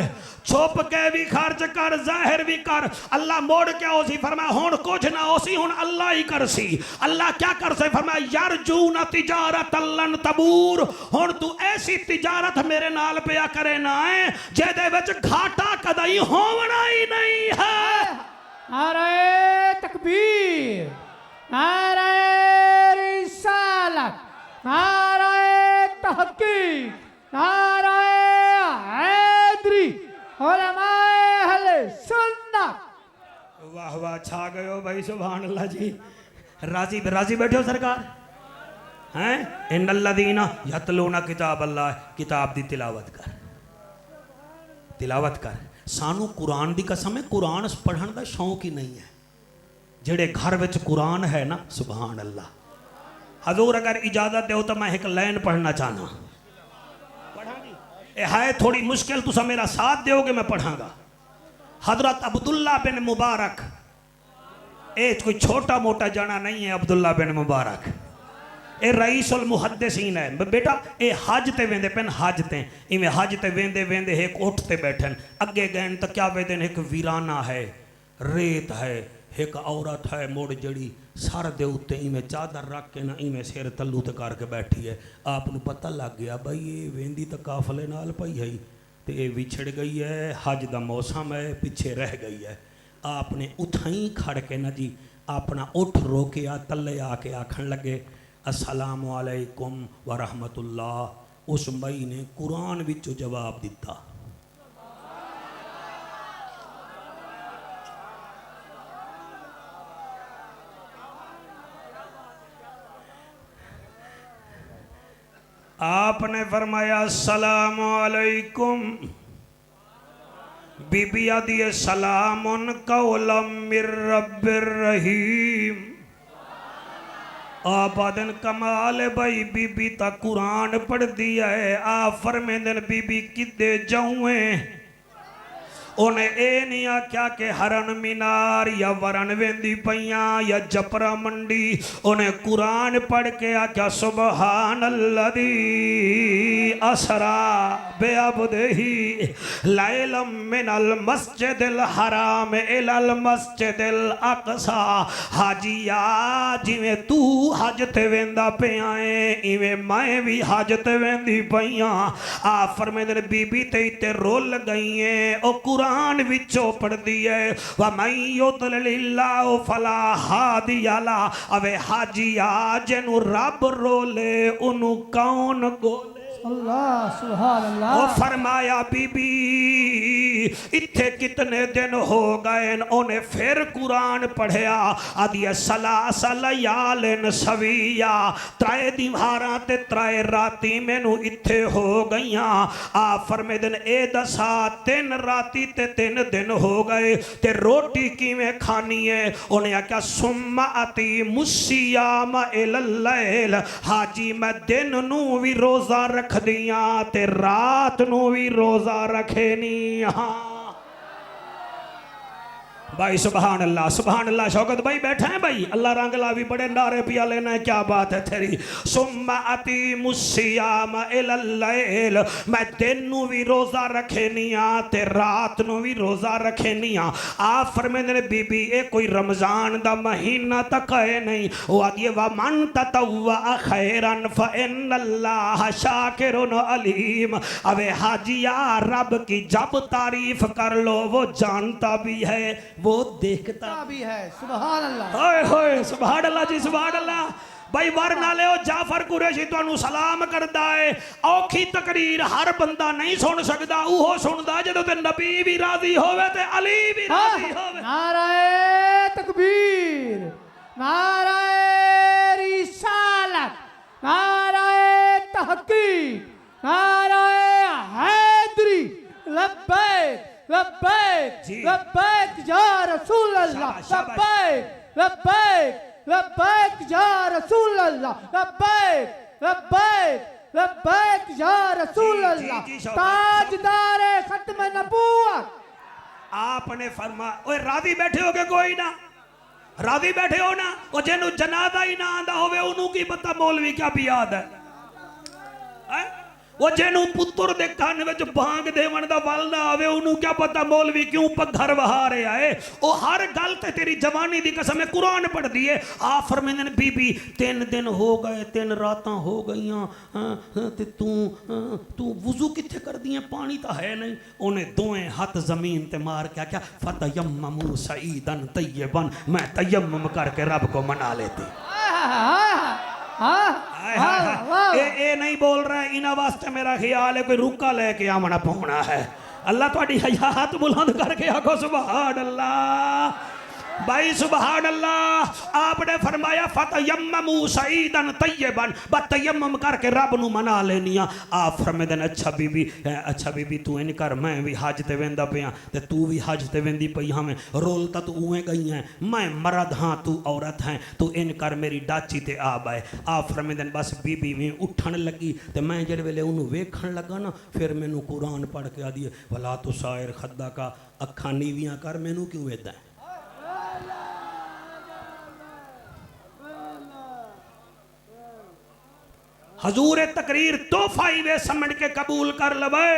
छुप के भी खर्च कर, जाहिर भी कर। अल्लाह मोड़ के उसी फरमाया हुण कुछ ना उसी, हुण अल्लाह ही करसी। अल्लाह क्या कर से फरमाया यरजूना तिजारतन लन तबूर, हुण तू ऐसी तिजारत मेरे नाल पिया करे ना है जेदे विच घाटा कदई होवना ही नहीं है। नारे तकबीर, नारे रिसालत, नारे तहकीक, नारे हैदरी, उलमाए अहले सुन्नत। वाह वाह छा गयो भाई सुभान अल्लाह जी। राजी राजी बैठे हो सरकार हैं। इन्नल्लज़ीना यतलूना किताब अल्लाह, किताब दी तिलावत कर, तिलावत कर। सानू कुरान दी कसम है कुरान पढ़न का शौक ही नहीं है। जेड़े घर विच कुरान है ना सुभान अल्लाह। हजूर अगर इजाजत दो तो मैं एक लाइन पढ़ना चाहना। ए है थोड़ी मुश्किल, तुसा मेरा साथ दोगे मैं पढ़ांगा। हजरत अब्दुल्ला बिन मुबारक, ए कोई छोटा मोटा जाना नहीं है। अब्दुल्ला बिन मुबारक ए रईसुल मुहद्दिसीन है बेटा। ए हज ते वेंदे पेन, हज ते इवें हज ते वेंदे वेंदे एक उठ ते बैठन। अगे गए तो क्या वेंदे एक वीराना है, रेत है, एक औरत है मुड़ जड़ी सर दे उत्ते इवें चादर रख के ना इवें सिर तलू ते करके बैठी है। आपनू पता लग गया भाई ये वेंदी तो काफले नाल पई है तो ये विछड़ गई है, हज दा मौसम है, पीछे रह गई है। आपने उठाई खड़ के ना जी अपना उठ रोकिया, तले आके आखन लगे अस्सलामु अलैकुम व रहमतुल्लाह। उस मई ने कुरान विचों जवाब दिता। आपने फरमाया अस्सलामु अलैकुम, बीबी आदि सलामुन कौलम मिर रब्बिर रहीम। आबादन कमाल भाई बीबी ता कुरान पढ़ दिया है। आ फरमेंदन बीबी किदे जाऊं उन्हें ए नहीं आख्या कि हरन मीनार या वरन वेंदी पईया या जपरा मंडी। उन्हें कुरान पढ़ के आख्या सुबहान अल्लज़ी असरा बेअब्दिही लैलम मिनल मस्जिदिल हराम इलल मस्जिदिल अक़सा। हाजिया जिवें तू हज ते वेंदा पिया है इवें मैं भी हज ते वेंदी पईया। आ फरमांदे बीबी ते इते रोल गई है ओ कुरान विचों पढ़दी है व मैं युदलिल्लाहु फला हादिया ला। अवे हाजिया जिन्हों रब रोले उन्हों कौन गोले। अल्लाह सुभान अल्लाह। ओ फरमाया बीबी इत्थे कितने दिन हो गए। उन्हें फिर कुरान पढ़िया आदि सलासलयालन सविया त्राए दीवारां ते त्राए राती मैनू इत्थे हो गईयां। आ फरमेदन ए दसा 3 राती ते 3 दिन हो गए ते रोटी किवें खानी है। उन्हें आख्या सुम्मा अती मुसियाम इलल्लैल। हाजी मैं दिन नू भी रोजा रख दिया ते रात नू भी रोजा रखे नी। हाँ भाई सुभान अल्लाह सुभान अल्लाह। शौकत भाई बैठे हैं भाई अल्लाह रंग ला भी बड़े नारे पिया लेना है। क्या बात है तेरी। सुम्मा अती मुसियाम इलल्लैल मैं दिन नू भी रोजा रखे निया ते रात नू भी रोजा रखे निया। आ फरमांदे बीबी ए कोई रमजान दा महीना तक है नहीं। वो आदि व मन ततव्वा खैरन फइन्नल्लाह शाकिरुन अलीम। अबे हाजिया रब की जब तारीफ कर लो वो जानता भी है वो देखता भी है। सुभान अल्लाह। ओए होए सुभान अल्लाह जी सुभान अल्लाह। भाई वर नाले ओ जाफर कुरैशी तुहानू सलाम करदा है। औखी तकरीर हर बंदा नहीं सुन सकदा उहो सुनदा जदों ते नबी भी राजी होवे ते अली भी राजी होवे। नाराए तकबीर नाराए रिसालत नाराए तहकीक नाराए हैदरी लब्बैक लब्बैक लब्बैक या रसूल अल्लाह लब्बैक लब्बैक लब्बैक या रसूल अल्लाह लब्बैक लब्बैक लब्बैक या रसूल अल्लाह। ताजदार खत्म नबूवत। आपने फरमा ओए राजी बैठे हो के कोई ना राजी बैठे हो ना। ओ जिन्हों जनाजा ही ना आंदा होवे उन्हों की पता मौलवी क्या पियाद है। वो जिन्हों पुत्र दे कान विच भांग देवन दा वल ना आवे उन्हों क्या पता मौलवी क्यों पत्थर वहा रहा है। ओ हर गल ते तेरी जवानी दी कसम है कुरान पढ़ दी है। आ फरमांदे बीबी 3 दिन हो गए 3 रातां हो गईयां ते तू वुजू किथे करदी है पानी तो है नहीं। उन्हें दोवें हाथ जमीन ते मार के आख्या फतयम्ममू सईदन तय्यबन मैं तयम्मुम करके रब को मना लेती। ए नहीं बोल रहे इना वास्ते मेरा ख्याल है कोई रुका लेके आमना पौना है। अल्लाह थोड़ी हयात बुलंद करके आखो सुभान अल्लाह। भाई सुभान अल्लाह। आपने फरमाया फतयम्ममू सईदन तय्यबन बतयम्मम करके रब नु मना लेनी। आ फरमांदे अच्छा बीबी तू इन कर मैं भी हज ते वेंदा पिया ते तू भी हज ते वेंदी पई हमें रोल ता तू उवें गई है मैं मर्द हाँ तू औरत है तू इन कर मेरी डाची ते आ बाए। आ फरमांदे बस बीबी में उठन लगी ते मैं जिहड़े वेले उन्होंने वेखण लगा ना फिर मैनू कुरान पढ़ के आदी वला तू सायर खद्दा का अखा नीवियां कर मैनू क्यों वेदा हजूर तकरीर तोहफा ही वे समझ के कबूल कर लवे।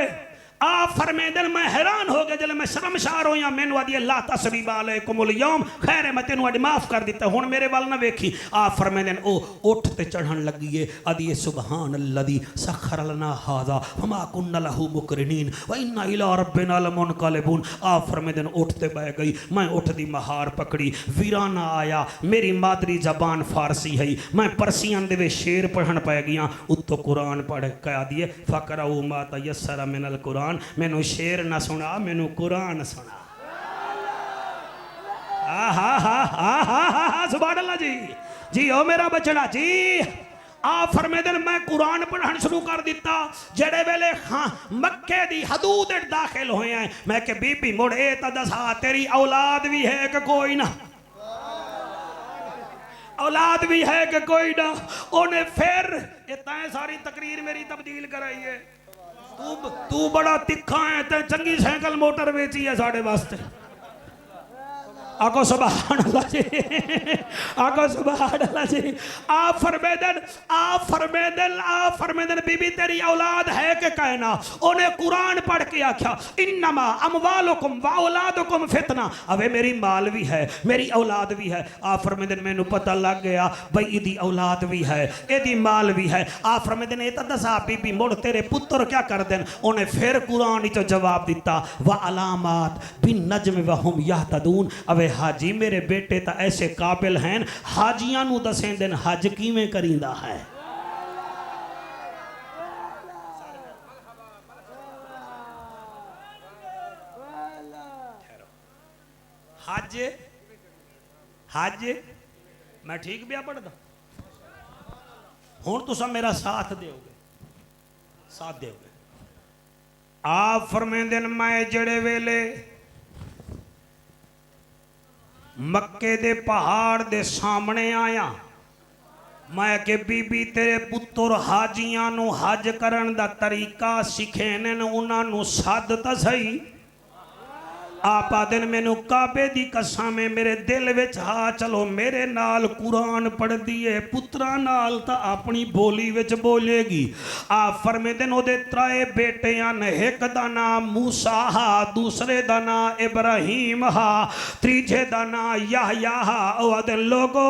आ फरमेंदन मैं हैरान हो गया जब मैं शर्मशार होया मैनू आदि अल्लाह तसरीबा अलैकुमुल यौम खैर मैं तेनू अज माफ कर दिता हुण मेरे वाल ना वेखी। आ फरमेंदन ओ उठ ते चढ़न लगी है आदि सुबहान अल्लज़ी सखर लना हाज़ा वमा कुन्ना लहू मुकरिनीन व इन्ना इला रब्बिना लमुनक़लिबून। आ फरमेंदन उठते बह गई मैं उठदी महार पकड़ी वीराना आया मेरी मादरी जबान फारसी है मैं परसियन दे शेर पढ़न पै गया उत्तो कुरान पढ़ के आदि फ़क़रऊ मा तयस्सर मिनल कुरान मैनू शेर ना सुना मैनू कुरान सुना। सुभान अल्लाह जी ओ मेरा बचड़ा जी। आ फरमेदन मैं कुरान पढ़न शुरू कर दिता जेड़े वेले हाँ मक्के दी हदूद दाखिल होए हैं मैं के बीबी मुड़ ए ता दसा तेरी औलाद भी है कि कोई ना। औलाद भी है कि कोई ना। उन्हें फिर ये तैं सारी तकरीर मेरी तब्दील कराई है। तू बड़ा तिखा है, तैं चंगी साइकिल मोटर बेची है साढ़े वास्ते। आको सुभान अल्लाह जी, आको सुभान अल्लाह जी। आप फरमेदन बीबी तेरी औलाद है कि कहना। उन्हें कुरान पढ़ के आख्या इन्नमा अमवालुकुम व औलादुकुम फितना। अबे मेरी माल भी है, मेरी औलाद भी है। आप फरमेदन मैनू पता लग गया भाई इदी औलाद भी है, इदी माल भी है। आप फरमेदन ये तो दसा बीबी मुड़ तेरे पुत्र क्या कर देन। उन्हें फिर कुरान च जवाब दिता व अलामात बिन नजम व हुम यहतदून। अबे हाजी मेरे बेटे तो ऐसे काबिल हैं, हाजियां नू दसें दिन हज किवें करींदा है। हज हज मैं ठीक भी पढ़दा हुण तुसा मेरा साथ दोगे। आप फरमांदे ने मैं जड़े वेले मक्के दे पहाड़ दे सामने आया, मैं के बीबी तेरे पुत्र हाजियां नू हज करन दा तरीका सिखेने उन्हां नू सद तां सही। आप आदन मैनू काबे दी कसम है मेरे दिल विच हा चलो मेरे नाल कुरान पढ़ दिए पुत्रा नाल ता अपनी बोली विच बोलेगी। आप फरमेदन ओदे त्राए बेटे आन, एक दा नाम मूसा हा, दूसरे दा नाम इब्राहिम हा, तीजे दा नाम याहया हा। ओ आदन लोगो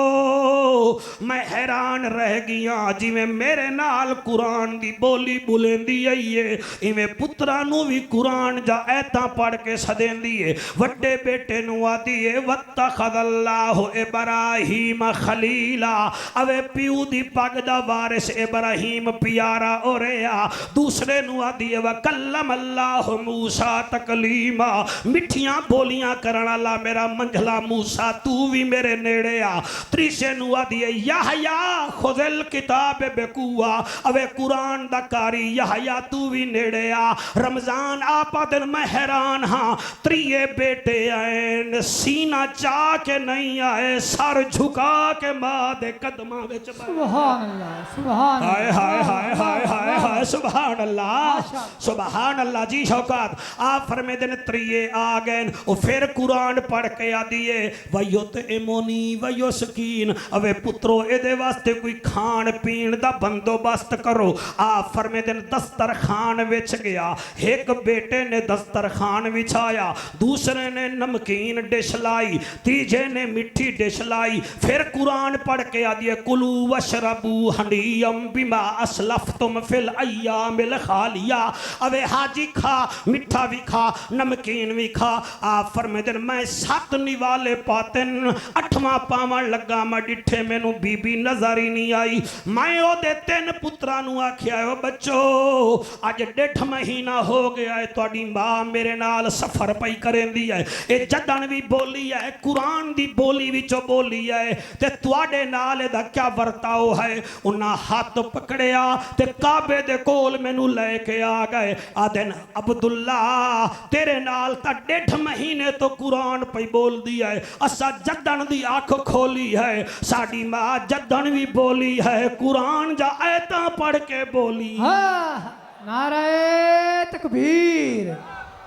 मैं हैरान रह गया जिवें मेरे नाल कुरान दी बोली बुलेंदी आई है इवें पुत्रा नू भी कुरान जा ऐतां पढ़ के सदेंदी है। वड्डे बेटे नु आदी है वत्तखदल्लाहु इब्राहीम खलीला। अवे पिऊ दी पग दा वारिस इब्राहीम प्यारा ओरेया। दूसरे नु आदी है वकल्लम अल्लाहु मूसा तकलीमा। मिठियां बोलियां करन वाला मेरा मंझला मूसा तू भी मेरे नेड़े आ। तीसरे नु आदी है यहया खुज़िल किताब बेकुआ। अवे कुरान दा कारी यहया तू भी नेड़े आ। रमजान आपा दिन मैं हैरान हां त्रिये बेटे आए सीना चा के नहीं आए, सर झुका के मां दे कदमां विच। सुभान अल्लाह, सुभान हाय हाय हाय हाय हाय हाय सुभान अल्लाह, सुभान अल्लाह जी। शौकत आप फरमेदन त्रिये आ गए। ओ फिर कुरान पढ़ के आदिए वयुत इमोनी वयुस्कीन। अवे पुत्रो एदे वास्ते कोई खान पीन दा बंदोबस्त करो। आप फरमेदन दस्तरखान विच गया। एक बेटे ने दस्तरखान विछाया, दूसरे ने नमकीन डिश लाई, तीजे ने मिठी डिश लाई। फिर कुरान पढ़ के आदिए कुलू वशरबू हनीयम बिमा असलफ्तुम फिल अय्यामिल खालिया। अवे हाजी खा, मिठा भी खा, नमकीन भी खा। आप फरमाते मैं 7 निवाले पातन 8वां पावन लगा मैं डिठे मैनू बीबी नजर ही नहीं आई। मैं ओदे 3 पुत्रा नू आख्या ओ बच्चो अज 1.5 महीना हो गया है तुहाडी मां मेरे नाल सफर पई करेंदी है। ये जदन भी बोली है कुरान दी बोली विचों बोली है ते तुहाडे नाल इहदा क्या वर्ताओ है। उन्हां हाथ पकड़िया ते काबे दे कोल मैनू लेके आ गए। आदन अब्दुल्ला तेरे नाल तां 1.5 महीने तो कुरान पई बोलदी है। असा जदन दी आँख खोली है, साडी मां जदन भी बोली है कुरान जा ऐतां पढ़ के बोली। नारे तकबीर,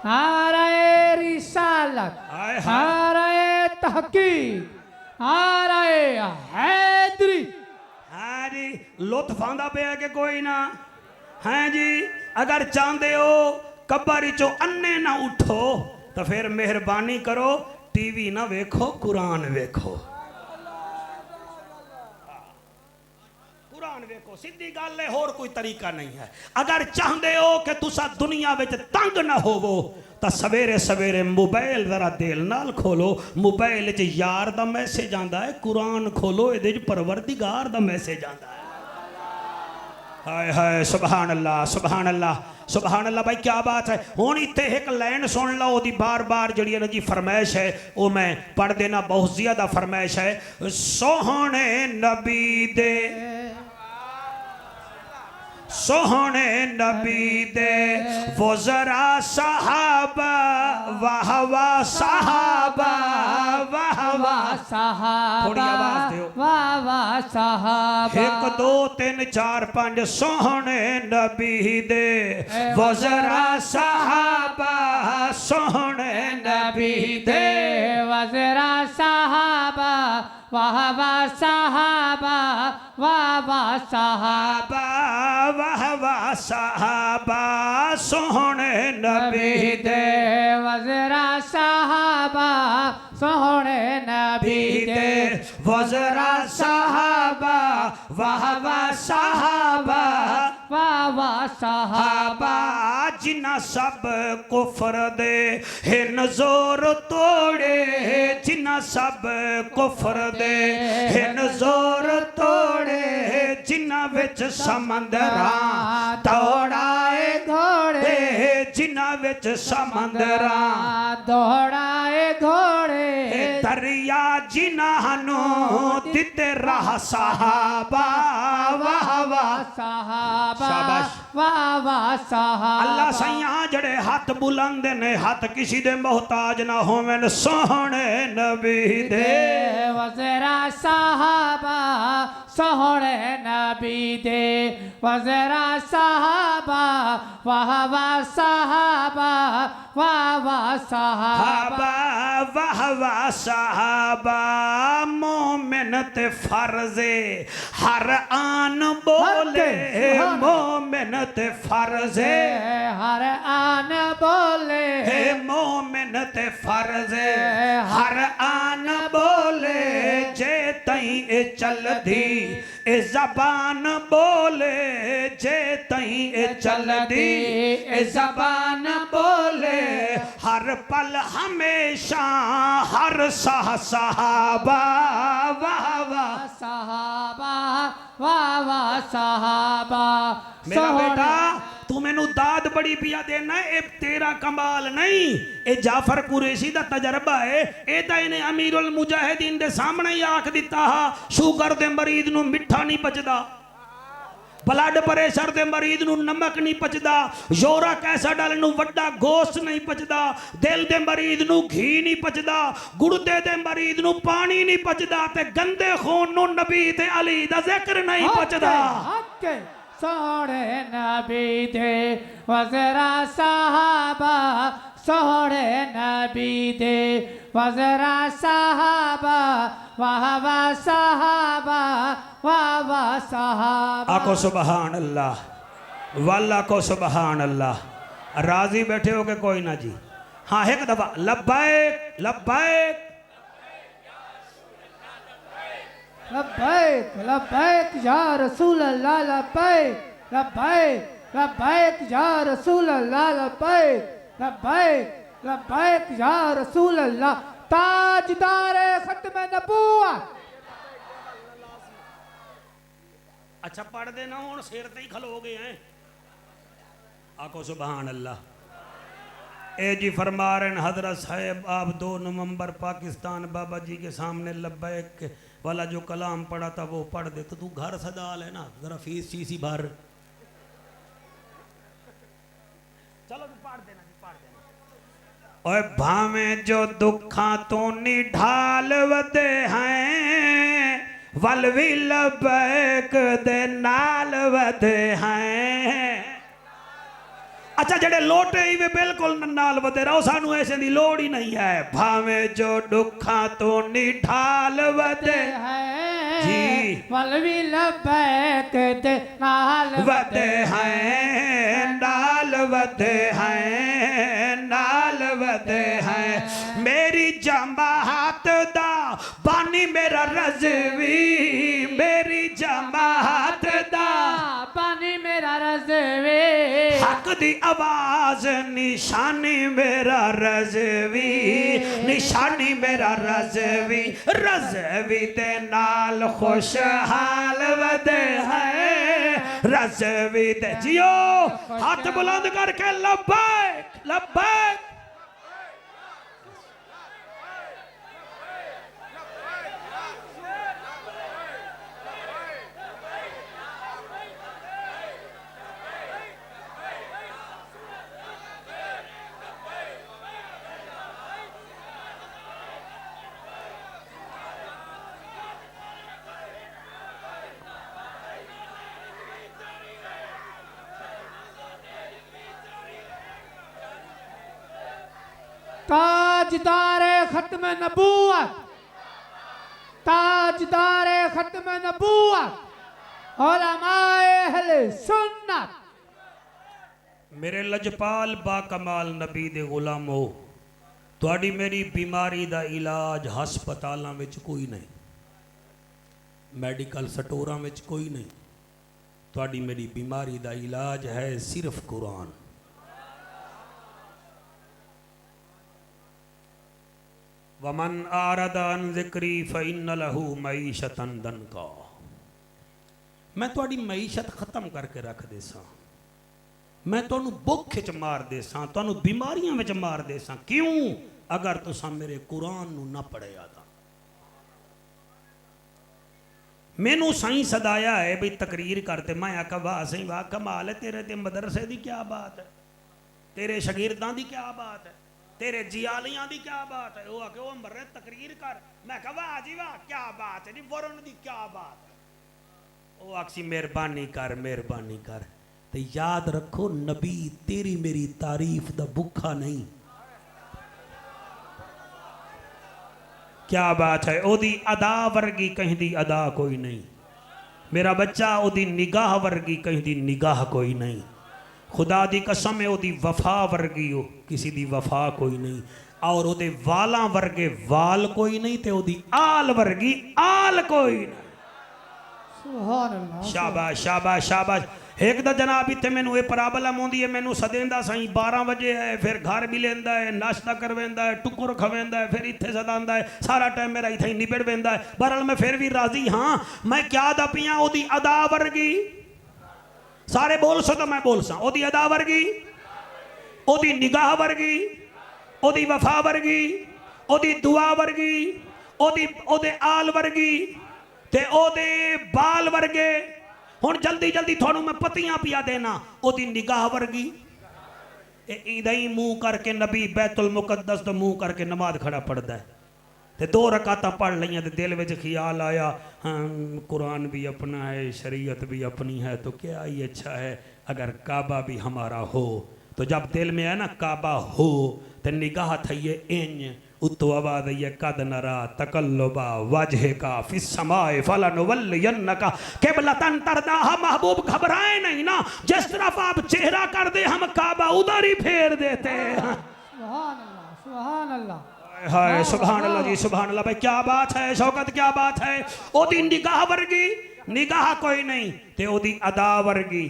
नारे रिसालत, नारे तहकीक, नारे हैदरी। हाँ जी लुत्फ आंदा पिया कि कोई ना। हाँ जी अगर चाहते हो कब्र चो अन्ने ना उठो तो फिर मेहरबानी करो टीवी ना वेखो कुरान वेखो। कुरान वेखो सीधी गल है, होर कोई तरीका नहीं है। अगर चाहते हो कि तुसा दुनिया विच तंग ना होवो तो सवेरे सवेरे मोबाइल जरा दिल नाल खोलो। मोबाइल च यार दा मैसेज आंदा है, कुरान खोलो ये परवरदिगार दा मैसेज आंदा है। हाय हाय सुभान अल्लाह, सुभान अल्लाह, सुभान अल्लाह। भाई क्या बात है। हुण इत्थे एक लाइन सुन लो, ओदी बार बार जिहड़ी है ना जी फरमाइश है वो मैं पढ़ देना, बहुत ज़्यादा फरमाइश है। सोहणे नबी दे सोहने नबी दे वो जरा सहाबा वाह वाह सहाबा वाह वाह सहाबा थोड़ी आवाज दियो वाह वाह सहाबा 1 2 3 4 5 सोहने नबी दे वो जरा सहाबा सोहने नबी दे वज़रा सहाबा वाह वाह सहाबा वाह वाह सहाबा वाह वाह सहाबा सोहने नबी दे वज़रा सहाबा सोहने नबी दे वज़रा सहाबा वाह वाह सहाबा वाह वाह सहाबा जिन्ना सब कुफर दे हिन जोर तोड़े जिन्ना सब कुफर दे हिन जोर तोड़े जिन्ना विच समंदरा दौड़ाए घोड़े जिन्ना विच समंदरा दौड़ाए घोड़े दरिया जिन्हानू दिते राह सहाबा वाह वाह सहाबा शाबाश। वाह वाह सहाबा अल्लाह सैया जड़े हाथ बुलंद ने हाथ किसी दे मोहताज ना होवन सोहने नबी दे वज़रा सहाबा सोहने नबी दे वज़रा सहाबा वाह वाह सहाबा वाह वाह सहाबा वाह वाह सहाबा मोमिन ते फर्जे हर आन बोले मोमिन ते फर्जे हर आन बोले मोमिन ते फर्जे हर आन बोले जे तई ए चलदी ए जबान बोले जे तई ए चलदी ए जबान बोले हर पल हमेशा हर सहाबा वाह वाह सहाबा वाह वाह सहाबा मेरा बेटा तू मैनू दाद बड़ी पिया देना ए तेरा कमाल नहीं ए जाफर कुरैशी दा तजर्बा है ए तां इन्हें अमीरुल मुजाहिदीन दे सामने ही आख दिता हा शुगर दे मरीज नू मिठा नहीं पचदा ब्लड प्रेशर दे मरीज नू नमक नहीं पचदा यूरिक एसिड वाले नू वड्डा गोश्त नहीं पचदा दिल दे मरीज नू घी नहीं पचदा गुर्दे दे मरीज नू पानी नहीं पचदा ते गंदे खून नू नबी ते अली दा जिक्र नहीं पचदा सोहने नबी दे वज़रा सहाबा सोहने नबी दे वज़रा सहाबा वाह वाह सहाबा वाह वाह सहाबा आको सुबहान अल्लाह वाला को सुबहान अल्लाह राजी बैठे हो के कोई ना जी हाँ एक दफा लब्बैक लब्बैक लब्बैक लब्बैक या रसूल अल्लाह लब्बैक लब्बैक लब्बैक या रसूल अल्लाह लब्बैक लब्बैक लब्बैक या रसूल अल्लाह ताजदार खत्म नबूवत अच्छा पढ़ देना हूँ सिर ते ही खलो गए हैं आको सुबहान अल्लाह ए जी फरमा रहे हैं हजरत साहब आप 2 नवंबर पाकिस्तान बाबा जी के सामने लब्बैक वाला जो कलाम पढ़ा था वो पढ़ दे तो तू घर सजा लेना जरा फीस सी भर चलो तू पढ़ देना जी पढ़ देना ओए भावे जो दुखा तो निढाल वदे हैं वलवी लब्बैक दे नाल वदे हैं अच्छा जड़े लोटे ही वे बिल्कुल नाल वदे रहो सानू ऐसे दी लोड़ ही नहीं है भावे जो दुखा तो निढाल वदे जी वलवी लब्बैक दे नाल वदे हैं नाल वदे हैं नाल वदे हैं मेरी जमात दा बानी मेरा रज़वी मेरी जमात दा बानी मेरा रज़वी हक दी आवाज निशानी मेरा रज़वी निशानी मेरा रज़वी रज़वी दे नाल खुशहाल वदे हैं रज़वी दे जियो हाथ बुलंद करके लब्बैक लब्बैक ताजदार खत्म नबूवत, ताजदार खत्म नबूवत, उलमाए अहले सुन्नत। मेरे लजपाल बाकमाल नबी दे गुलामो, ਤੁਹਾਡੀ मेरी बीमारी ਦਾ इलाज ਹਸਪਤਾਲਾਂ ਵਿੱਚ कोई नहीं, मैडिकल स्टोरां ਵਿੱਚ कोई नहीं। ਤੁਹਾਡੀ मेरी बीमारी ਦਾ इलाज है सिर्फ कुरान। वमन आरद अन ज़िक्री फ़इन्न लहू मईशतन दनका। मैं ਤੁਹਾਡੀ मईशत खत्म करके रख दे सां, मैं तुहानू भुख च मार दे सां, तुहानू बीमारियां विच मार दे सां। क्यों? अगर तुसां मेरे कुरान नू ना पढ़िया तां। मैनू साईं सदाया है भी तकरीर करते, मैं आखा वाह सही वाह कमाल है, तेरे ते मदरसे दी क्या बात है, तेरे शगिरदां दी क्या बात है, तेरे जियालियां दी क्या बात है। वो आके वो मर्रे तकरीर कर, मैं कहा वाह जी वाह क्या बात है जी, वरुण दी क्या बात है। वो आखसी मेहरबानी कर। तो याद रखो नबी तेरी मेरी तारीफ दा भुखा नहीं। क्या बात है। ओदी अदा वर्गी कहीं दी अदा कोई नहीं। मेरा बच्चा ओदी निगाह वर्गी कहीं दी निगाह कोई नहीं। खुदा दी कसम है ओदी वफा वर्गी हो किसी दी वफा कोई नहीं। और ओदे वाला वर्गे वाल कोई नहीं, ते ओदी आल वर्गी आल कोई नहीं। सुभान अल्लाह। शाबाश शाबाश शाबाश। एक दा जनाब इत्थे मैनू ये प्रॉब्लम आउंदी है, मैनू सदेंदा सही 12 बजे है, फिर घर भी लेंदा है, नाश्ता करवेंदा है, टुकुर खवेंदा है, फिर इत्थे सदांदा है, सारा टाइम मेरा इत्थे ही निबड़ वेंदा है। बहरहाल मैं फिर भी राजी हाँ। मैं क्या दा पिया ओदी अदा वर्गी, सारे बोल सो तो मैं बोल सा, ओदी अदा वर्गी, ओदी निगाह वर्गी, ओदी वफा वर्गी, ओदी दुआ वर्गी, ओदी ओदे आल वर्गी, ते ओदे बाल वर्गे। हुण जल्दी जल्दी थोनू मैं पतियां पिया देना। ओदी निगाह वर्गी। इदा ही मुंह करके नबी बैतुल मुकद्दस तो मुंह करके नमाज खड़ा पढ़दा है, ते 2 रकातां पढ़ लियां ते दिल विच ख्याल आया हाँ कुरान भी अपना है, शरीयत भी अपनी है, तो क्या ही अच्छा है अगर काबा भी हमारा हो। तो जब दिल में है ना काबा हो, तो निगाह थइए इंज उत्तो आवाज़ आई है कद नरा तकल्लुबा वजह का फिस समाए फलनुवल्लियन्नका क़िबलतन तरदाहा। महबूब घबराए नहीं ना, जिस तरफ आप चेहरा कर दे हम काबा उधर ही फेर देते हैं। सुभान अल्लाह सुभान अल्लाह। हाय सुभान अल्लाह जी सुभान अल्लाह। भाई क्या बात है शौकत, क्या बात है। ओदी निगाह वर्गी निगाह कोई नहीं, ते ओदी अदा वर्गी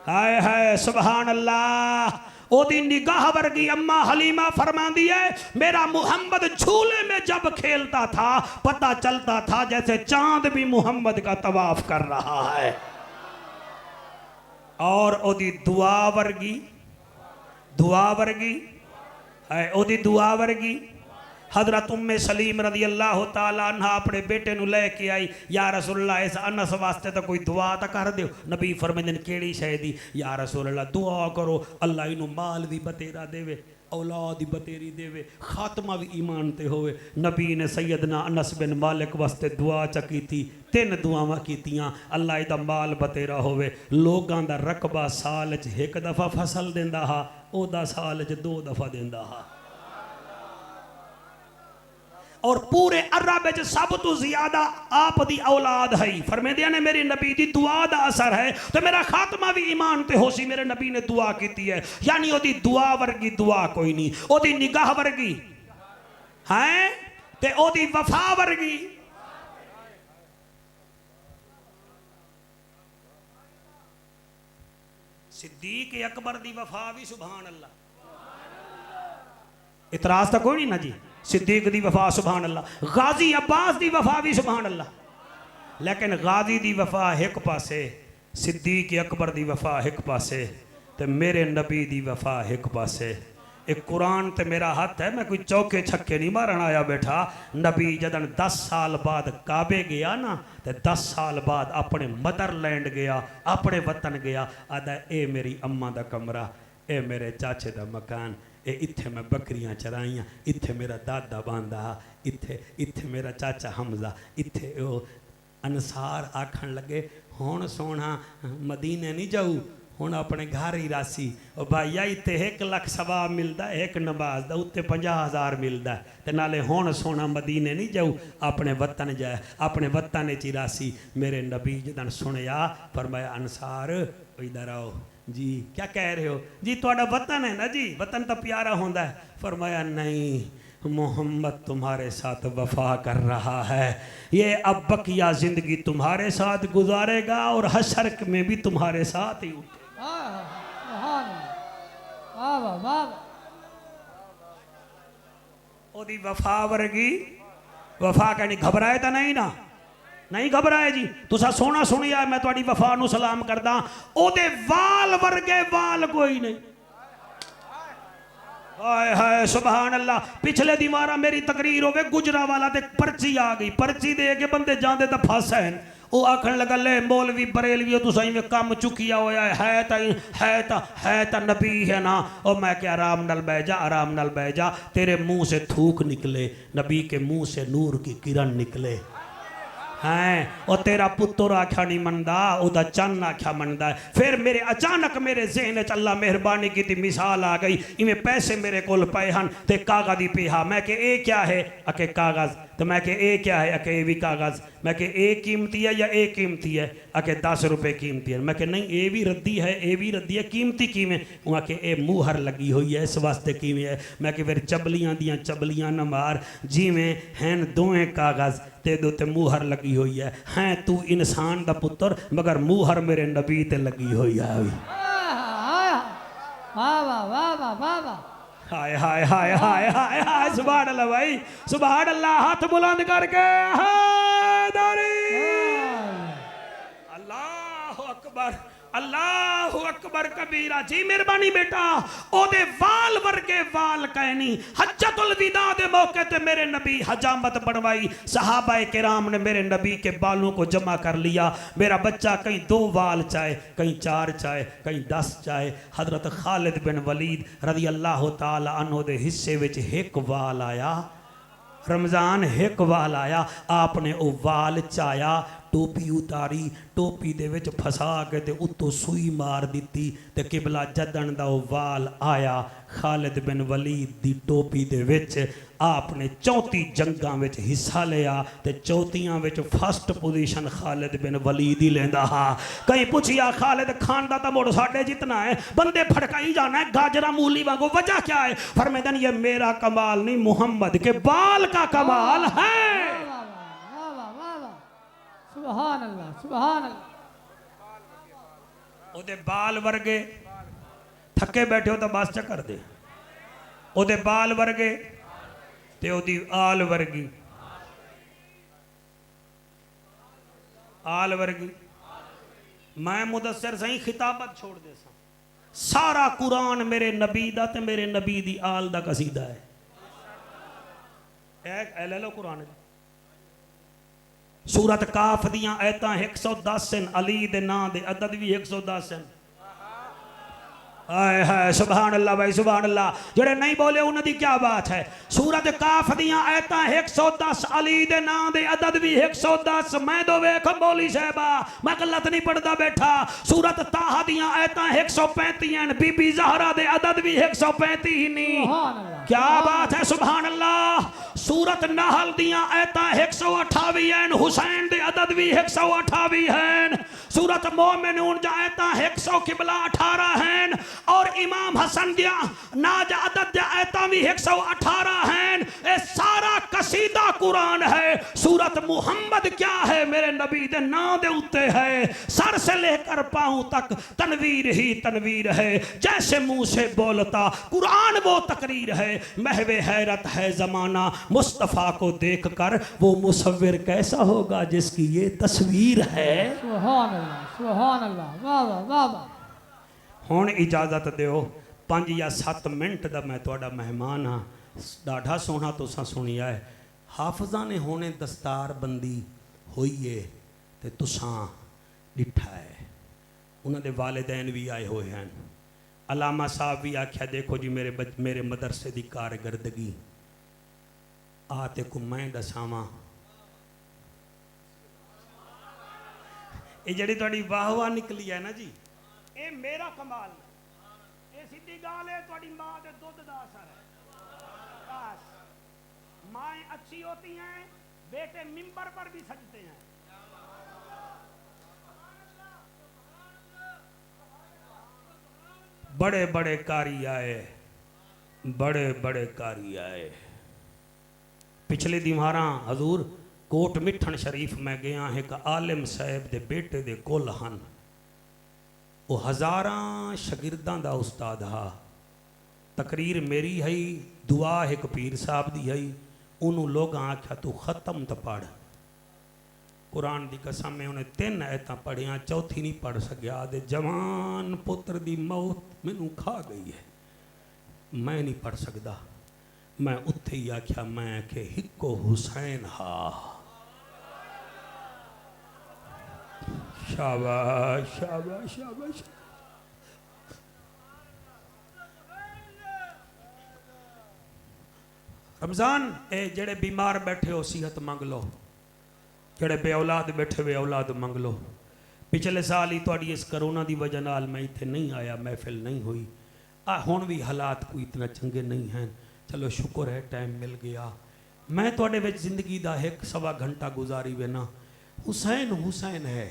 हाय हाय सुभान अल्लाह। ओदी निगाह वर्गी। अम्मा हलीमा फरमांदी है मेरा मोहम्मद झूले में जब खेलता था पता चलता था जैसे चांद भी मोहम्मद का तवाफ कर रहा है। और ओदी दुआ वर्गी है, ओदी दुआ वर्गी। हजरत उम्मे सलीम रदी अल्लाह ताला अन्हा अपने बेटे नु लेके आई, या रसूलल्लाह इस अनस वास्ते तो कोई दुआ तो कर दो। नबी फरमांदे केड़ी शै दी? या रसूलल्लाह दुआ करो अल्लाह इनू माल भी बतेरा देवे, औलाद भी बतेरी देवे, खात्मा भी ईमान ते होवे। नबी ने सैयदना अनस बिन मालिक वास्ते दुआ च कीती, 3 दुआवां कीतियां। अल्लाह इदा माल बतेरा होवे, लोगां दा रकबा साल च 1 दफ़ा फसल देंदा हा, ओदा साल च 2 दफ़ा देंदा हा। और पूरे अरब में सब तो ज्यादा आप दी औलाद है। फरमांदे ने मेरी नबी दी दुआ दा असर है तो मेरा खात्मा भी ईमान ते होसी। मेरे नबी ने दुआ की है, यानी ओदी दुआ वर्गी दुआ कोई नहीं। ओदी निगाह वर्गी है ते ओदी वफा वर्गी। सिद्दीक अकबर दी वफा भी सुभान अल्लाह, इतराज तो कोई नहीं ना जी। सिद्दीक दी वफा सुभान अल्लाह, गाजी अब्बास दी वफा भी सुभान अल्लाह। लेकिन गाजी दी वफा एक पासे, सिद्दीक अकबर दी वफा एक पासे, ते मेरे नबी दी वफा एक पासे। एक कुरान ते मेरा हाथ है, मैं कोई चौके छक्के नहीं मारन आया बैठा। नबी जदन 10 साल बाद काबे गया ना, ते 10 साल बाद अपने मदरलैंड गया, अपने वतन गया। आदा ए मेरी अम्मा दा कमरा, ए मेरे चाचे दा मकान, ए इत्थे मैं बकरियां चराइयां, इत्थे मेरा दादा बांदा, इत्थे मेरा चाचा हमजा, इत्थे ओ। अनसार आखन लगे हुण सोना मदीने नहीं जाऊ, ਹੁਣ ਆਪਣੇ ਘਰ ਹੀ ਰਾਸੀ ਉਹ ਭਾਈਆ ਇੱਥੇ 1 ਲੱਖ ਸਵਾ ਮਿਲਦਾ ਇੱਕ ਨਮਾਜ਼ ਦਾ ਉੱਤੇ 50,000 ਮਿਲਦਾ ਤੇ ਨਾਲੇ ਹੁਣ ਸੋਨਾ ਮਦੀਨੇ ਨਹੀਂ ਜਾਊ ਆਪਣੇ ਵਤਨ ਜਾਏ ਆਪਣੇ ਵਤਨ 'ਚ ਹੀ ਰਾਸੀ मेरे नबी जदन सुनिया फरमाया अंसार इधर आओ जी क्या कह रहे हो जी थोड़ा वतन है ना जी वतन तो प्यारा होता है फरमाया नहीं मोहम्मद तुम्हारे साथ वफा कर रहा है ये अब बकिया जिंदगी तुम्हारे साथ गुजारेगा और हशर में भी तुम्हारे साथ ही उठेगा ओदी वफा वर्गी वफा कहनी घबराए तो नहीं घबराए जी तुसा सोना सुनिया मैं तुहाडी वफा नूं सलाम करदा ओदे वाल वर्गे वाल कोई नहीं हाय हाय सुभान अल्लाह पिछले दीवारा मेरी तकरीर होवे गुजरावाला ते पर्ची आ गई पर्ची दे के बंदे जांदे तो फस हैं वो आखन लगा ले मौलवी बरेलवी तुसा इवें कम चुकिया होया है ता नबी है ना और मैं क्या आराम नाल बह जा तेरे मुंह से थूक निकले नबी के मुंह से नूर की किरण निकले हैं और तेरा पुत्र आख्या नहीं मनदा उदा चन आख्या मनदा है फिर मेरे अचानक मेरे ज़हन च अल्लाह मेहरबानी की थी मिसाल आ गई इवें पैसे मेरे कोल पे हन ते कागज़ दी पिहा मैं के ए क्या है अके कागज़ तो मैं के ए क्या है अके ए भी कागज़ मैं के ए कीमती है या ए कीमती है अके 10 रुपए कीमती है मैं के नहीं ए भी रद्दी है कीमती किवें वहाँ के ए मुहर लगी हुई है इस वास्ते किवें है मैं के फिर चबलियां दियां चबलियां न मार जिवें हैं दोवें कागज़ ते दो ते मुहर लगी हुई है तू इंसान दा पुत्र मगर मुहर मेरे नबी ते लगी हुई है हाय हाय हाय हाय हाय हाय सुभान अल्लाह भाई सुभान अल्लाह हाथ बुलंद करके अल्लाह अकबर कबीरा जी मेहरबानी बेटा ओदे वाल वर्गे वाल कहनी हज्जतुल विदा दे मौके ते मेरे नबी हजामत बनवाई सहाबाए किराम ने मेरे नबी के बालों को जमा कर लिया मेरा बच्चा कहीं 2 वाल चाहे कहीं 4 चाहे कहीं 10 चाहे हजरत खालिद बिन वलीद रज़ी अल्लाह तआला अन्हु दे हिस्से विच 1 वाल आया रमज़ान 1 वाल आया आपने वो वाल चाया टोपी उतारी टोपी दे विच फसा के ते उत्तों सूई मार दी ते किबला जदन दा वाल आया खालिद बिन वलीद दी टोपी दे विच आपने 34 जंगां विच हिस्सा लिया ते 34 विच फर्स्ट पोजीशन खालिद बिन वलीद ही लेंदा हा कहीं पूछिया खालिद खान दा तां मुड़ साडे जितना है बंदे फड़काई जाना है गाजरा मूली वांगू वजह क्या है फरमाते ये मेरा कमाल नहीं मोहम्मद के बाल का कमाल है सुभान अल्लाह ओदे बाल वर्गे थके बैठे हो तो बस च कर दे ओदे बाल वर्गे ते ओदी आल वर्गी मैं मुदस्सिर सही खिताबत छोड़ दे सारा कुरान मेरे नबी दा ते मेरे नबी दी आल दा कसीदा है ले लो कुरान सूरत काफ दियां आयतां 110 हैं अली दे नां दे अदद भी 110 हैं हाय हाय सुभान अल्लाह भाई सुभान अल्लाह जेड़े नहीं बोले उन्हां दी क्या बात है सूरत काफ दियां आयतां 110 अली दे नां दे अदद भी 110 मैं दो वेख मौली साहबा मैं गलत नहीं पढ़दा बैठा सूरत ताहा दियां आयतां 135 हैं बीबी ज़हरा दे अदद भी 135 ही नहीं क्या बात है सुभान अल्लाह सूरत नहल दियां आयतां 128 हैं हुसैन दे अदद भी 128 हैं सूरत मोमिनून दी आयतां 100 किबला 18 हैं और इमाम हसन दिया नाज अदद दी आयतां भी 118 हैं ये सारा कसीदा कुरान है सूरत मुहम्मद क्या है मेरे नबी दे नां दे उत्ते है सर से लेकर पांव तक तनवीर ही तनवीर है जैसे मुंह से बोलता कुरान वो तकरीर है महवे हैरत है जमाना मुस्तफ़ा को देखकर वो मुसव्विर कैसा होगा जिसकी ये तस्वीर है सुभान अल्लाह वाह वाह वाह वाह हुण इजाजत दिओ 5 या 7 मिनट दा मैं तुहाडा मेहमान हाँ डाढ़ा सोहना तुसां सुनिया है हाफिज़ां ने हुणे दस्तार बंदी होई है ते तुसां डिठा है उन्हां दे वालिदैन भी आए हुए हैं अलामा साहब भी आख्या देखो जी मेरे मदरसे की कारकरदगी आ ते को मैं दसावां ये जी थोड़ी वाह वाह निकली है ना जी ये मेरा कमाल नहीं, ये सीधी गाल है थोड़ी माँ के दुध का असर है। बस माएँ अच्छी होती हैं, बेटे मिंबर पर भी सजते हैं। बड़े बड़े कारी आए, बड़े बड़े कारी आए। पिछले दिमारा हजूर कोट मिठन शरीफ में गया एक आलिम साहब दे बेटे दे कोल हन, वो हज़ारां शगिरदां दा उस्ताद हा। तकरीर मेरी है, दुआ एक पीर साहब दी है। उन्हों लोग आख्या तू ख़त्म तो पढ़। कुरान की कसम में उन्हें 3 आयतां पढ़िया, चौथी नहीं पढ़ सकिया। आदे जवान पुत्र दी मौत मैनू खा गई है, मैं नहीं पढ़ सकता। मैं उत्थे ही आख्या, मैं के हिको हुसैन हा। शाबाश शाबाश शाबाश। रमजान ए जेड़े बीमार बैठे हो सेहत मंग लो, जेड़े बे औलाद बैठे वे औलाद मंग लो। पिछले साल ही थोड़ी इस करोना की वजह नाल मैं इत्थे नहीं आया, महफिल नहीं हुई। हुण भी हालात कोई इतना चंगे नहीं हैं, चलो शुक्र है टाइम मिल गया। मैं थोड़े विच जिंदगी का 1-1.25 घंटा गुजारी वे ना। हुसैन हुसैन है।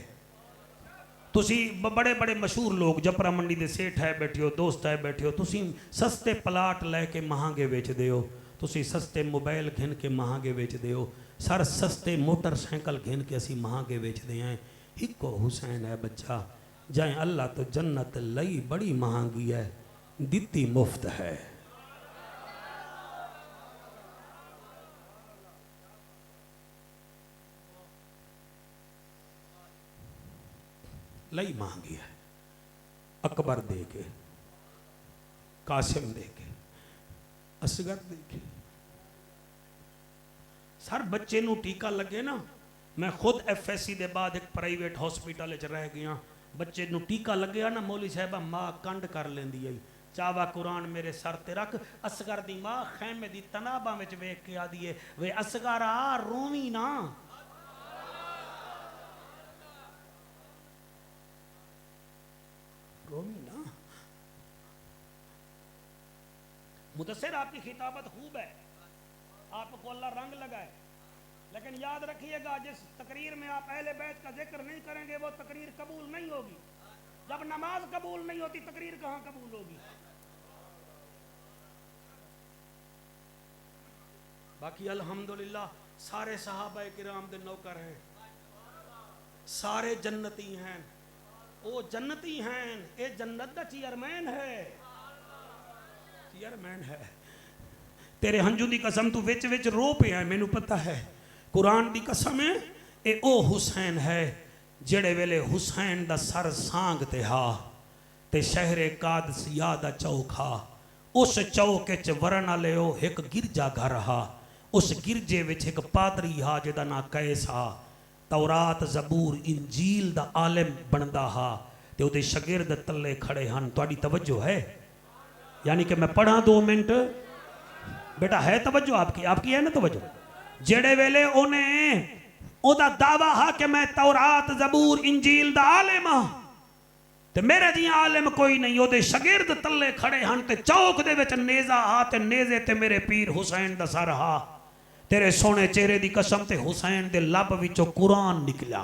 तुसी बड़े बड़े मशहूर लोग जपरा मंडी के सेठ है बैठे हो, दोस्त है बैठे हो, तुसी सस्ते प्लाट लैके महंगे बेचते हो, तुसी सस्ते मोबाइल घिन के महंगे बेचते हो, सर सस्ते मोटरसाइकिल घिन के असी महंगे बेचते हैं। हिको हुसैन है बच्चा, जाए अल्लाह तो जन्नत लई बड़ी महंगी है, दिती मुफ्त है। लई महंगी है। अकबर दे के, कासिम दे के, असगर दे के। सर बच्चे नू टीका लगे ना, मैं खुद FSC के बाद एक प्राइवेट हॉस्पिटल रह गया। बच्चे नू टीका लगे ना, मौली साहबा माँ कंड कर लेंदी है। चावा कुरान मेरे सर ते रख। असगर दी माँ खैमे दी तनाबा में वेख के आदी है, वे असगर आ रोवी ना। रोवी ना। मुदस्सिर आपकी खिताबत खूब है, आपको अल्लाह रंग लगाए, लेकिन याद रखिएगा जिस तकरीर में आप अहले बैत का जिक्र नहीं करेंगे वो तकरीर कबूल नहीं होगी। जब नमाज कबूल नहीं होती तकरीर कहां कबूल होगी। बाकी अल्हम्दुलिल्लाह सारे सहाबा किराम दे नौकर हैं, सारे जन्नती हैं। वो जन्नती हैं, ये जन्नत दा चेयरमैन है, चेयरमैन है। तेरे हंजू दी कसम तू विच विच रो पे है, मैनू पता है। कुरान दी कसम है, ये ओ हुसैन है जेड़े वेले हुसैन दा सर सांग ते हा ते शहरे कादसिया दा चौक हा। उस चौक च वरण वाले एक गिरजा घर हा। उस गिरजे विच एक पादरी हा जिहदा नां कैस हा। तौरात जबूर इंजील दा आलिम बनदा हा ते उहदे शागिर्द तले खड़े हन। तुहाडी तवज्जो है? यानी कि मैं पढ़ा 2 मिनट बेटा, है तवज्जो आपकी? आपकी है ना तवज्जो? जेड़े वेले उन्हें ओदा दावा हा कि मैं तौरात जबूर इंजील दा आलिम हां ते मेरे जिहा आलिम कोई नहीं, ओदे शागिर्द तले खड़े हन ते चौक दे विच नेजा हा ते नेजे ते मेरे पीर हुसैन दा सर हा। तेरे सोने चेहरे दी कसम ते हुसैन दे लब विचों कुरान निकला।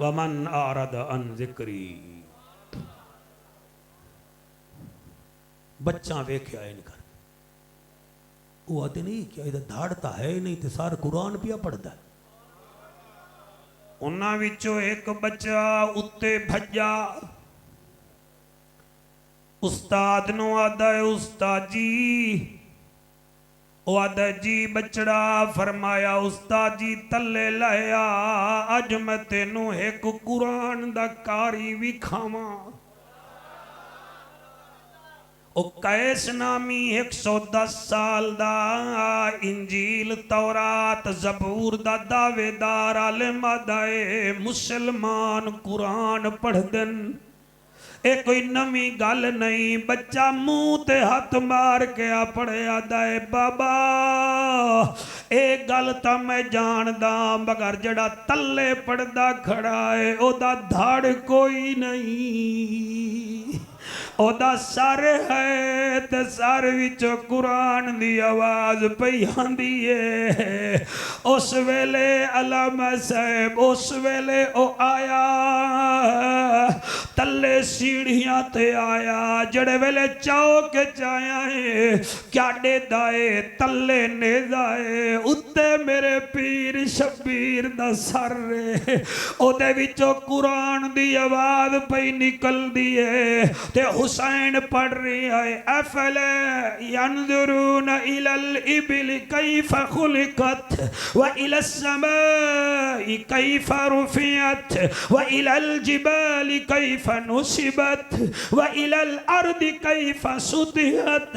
वमन आरद अन जिक्री। बच्चा वेख्या इनकर, वो आते नहीं क्या इधर धाड़ता है ही नहीं, तो सार कुरान पिया पढ़ता है। उन्हां विचों एक बच्चा उत्ते भज्जा, उस्ताद नूं आदा है उस्ताद जी। ओ आदा जी बचड़ा। फरमाया उस्ताद जी तले लाया, अज मैं तेनू एक कुरान दा कारी विखावां। ओ कैस नामी 110 साल दा इंजील तौरात जबूर दा दावेदार आलिम आदा है। मुसलमान कुरान पढ़दन ये कोई नवी गल नहीं। बच्चा मुंह ते हाथ मार के अपने आदा है बाबा एक गल तो मैं जानदा मगर जड़ा तले पड़दा खड़ा है ओदा धड़ कोई नहीं। ओदा सर है ते सर विचों कुरान दी आवाज पई आंदी है। उस वेले अलामा साहब उस वेले ओ आया तले सीढ़ियां ते आया जड़े वेले चौक जाया है क्याडे दाए तले ने दाए उत्ते मेरे पीर शबीर दा सर है ओदे विचों कुरान दी आवाज पई निकलदी है ते हुसैन पढ़ रही है अफला यंजुरून इलल इबिल कैफ खुलिकत व इलस समाई कैफ रुफियत व इलल जिबाल कैफ नुसिबत व इलल अर्दि कैफ सुतिहत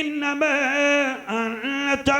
इन्नमा अंत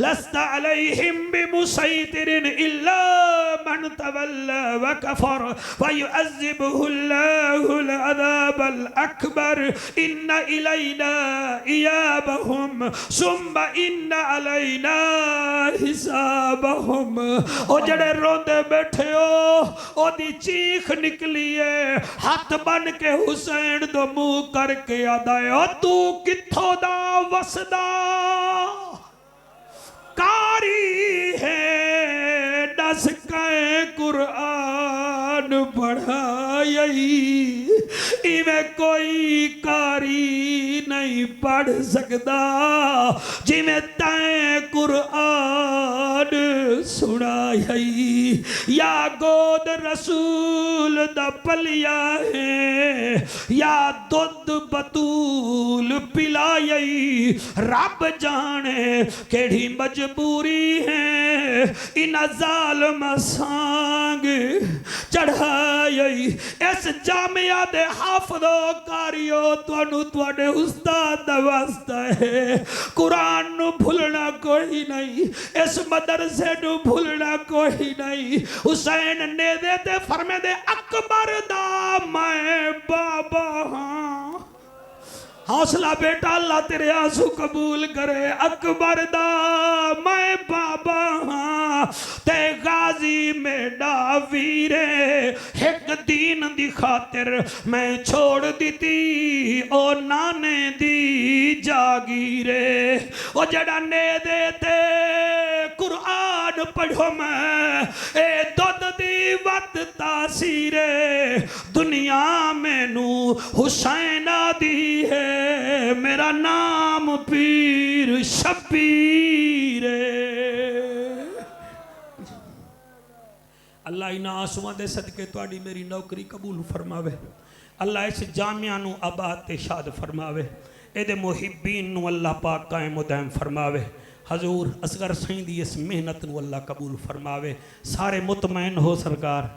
लस्त अलैहिम बिमुसैतिर इल्ला मन तवल्ला व कफर व युअज़्ज़िबुहु अल्लाहुल अज़ाबल अकबर इन्ना इलैना इयाबहुम सुम्मा इन्ना अलैना हिसाबहुम। ओ जड़े रोंदे बैठे हो ओदी चीख निकली है हाथ बन के हुसैन दो मुंह करके आदा है ओ तू किथों दा वसदा कारी है दस कै कुरान पढ़ाई इवें कोई कारी नहीं पढ़ सकता जिमें तैं कुरान सुनाई। या गोद रसूल दा पलिया है या दुध बतूल पिलाई रब जाने केड़ी मजबूरी है इन जालिम सांग चढ़ाई। इस जामिया दे हाफिज़ो कारियो तुहानू तुहाडे उस्ताद दा वास्ता है कुरान नू भूलना कोई नहीं इस मदरसे नू भूलना कोई नहीं। हुसैन ने दे ते फरमे दे अकबर दा मैं बाबा हाँ हौसला बेटा अल्लाह तेरे आंसू कबूल करे। अकबर दा मैं बाबा हाँ ते गाजी मेरा वीरे एक दीन दी खातिर मैं छोड़ दीती ओ नाने दी जागीरे ओ जड़ा ने देते कुरान पढ़ो मैं ए दुध दी वत तासीरे दुनिया मैनू हुसैना दी है मेरा नाम पीर शबीर। अल्लाह इन्हां आंसुआं दे सदके तुहाडी मेरी नौकरी कबूल फरमावे। अल्लाह इस जामिया नू आबाद ते शाद फरमावे। एदे मुहिब्बीन नू अल्लाह पाक कायम दायम फरमावे। हजूर असगर सईं दी इस मेहनत नू अल्लाह कबूल फरमावे। सारे मुतमैन हो सरकार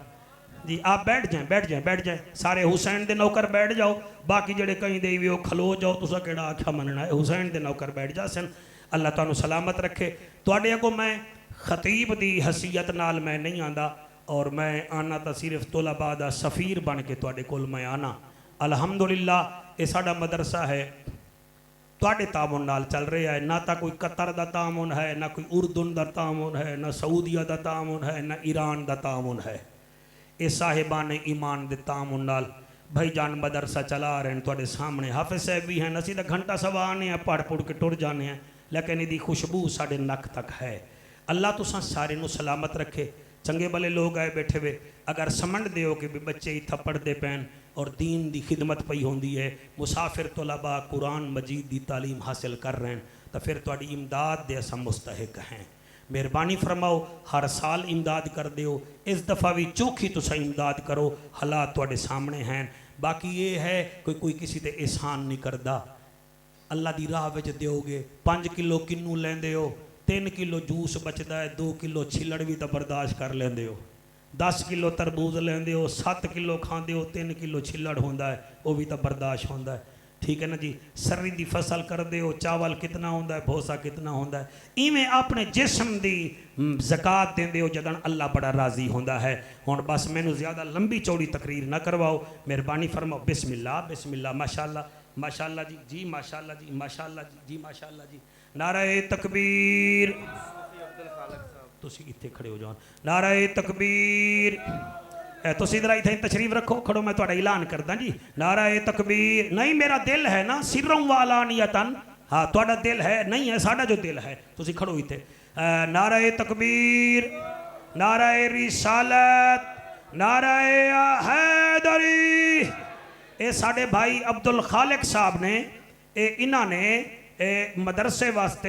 जी आप बैठ जाए सारे हुसैन दे नौकर बैठ जाओ बाकी जड़े कहीं दे वो खलो जाओ तुसा केड़ा आख्या मनना है हुसैन दे नौकर बैठ जा सन। अल्लाह तुहानू सलामत रखे। तुहाडे अगों मैं खतीब दी हसीयत नाल मैं नहीं आंदा और मैं आना तो सिर्फ तोलाबा दा सफ़ीर बन के तुहाडे कोल मैं आना। अलहमदुलिल्लाह ये साडा मदरसा है तुहाडे तामुन नाल चल रहा है। ना तो कोई कतर दा तामुन है ना कोई उर्दुन दा तामुन है ना सऊदीया दा तामुन है ना ईरान दा तामुन है। ये साहिबान ईमान दे तामुन नाल भाईजान मदरसा चला रहे हैं। तुहाडे सामने हाफिज़ साहब भी हैं। असीं तां घंटा सवा आने पढ़ पुढ़ के टुर जाने हैं लेकिन इहदी खुशबू साडे नक तक है। अल्लाह तुसां सारे नू सलामत रखे। चंगे भले लोग आए बैठे वे अगर समझ दो कि भी बच्चे इत्था पढ़ते पैन और दीन की खिदमत पई होंदी है मुसाफिर तलबा कुरान मजीद की तालीम हासिल कर रहे हैं तो फिर तुहाडी इमदाद दे असां मुस्तहिक हैं। मेहरबानी फरमाओ हर साल इमदाद कर दिओ इस दफ़ा भी चौखी तुसां इमदाद करो। हालात तुहाडे सामने हैं। बाकी ये है कोई किसी ते एहसान नहीं करता। अल्लाह की राह विच दोगे 5 किलो किन्नू लेंदे हो 3 किलो जूस बचता है 2 किलो छिलड़ भी तो बर्दाश्त कर लेंदे हो 10 किलो तरबूज लेंदे हो 7 किलो खांदे हो 3 किलो छिलड़ होंदा है वो भी तो बर्दाश्त होंदा है। ठीक है ना जी। सर्री दी फसल कर हो, चावल कितना होंदा है, भोसा कितना होंदा है, इवें अपने जिस्म दी ज़कात देंदे हो जदन अल्लाह बड़ा राजी होंदा है। हुण बस मैनू ज़्यादा लंबी चौड़ी तकरीर ना करवाओ, मेहरबानी फरमाओ। बिस्मिल्लाह बिस्मिल्लाह, माशाअल्लाह माशाअल्लाह जी, जी माशाअल्लाह जी, माशाअल्लाह जी, जी माशाअल्लाह जी। नारे तकबीर, तुसी इत्थे खड़े हो जाओ। नारे तकबीर, तुसी इधर इत्थे तशरीफ रखो, खड़ो, मैं तुहाडा ऐलान करदा जी। नारे तकबीर। नहीं मेरा दिल है ना सिर्रों वाला नियतन, हाँ तुहाडा दिल है, नहीं है साडा जो दिल है। तुसी खड़ो इत्थे। नारे तकबीर, नारे रिसालत, नारे हैदरी। ये साडे भाई अब्दुल खालिक साहब ने, इन्होंने मदरसे वास्ते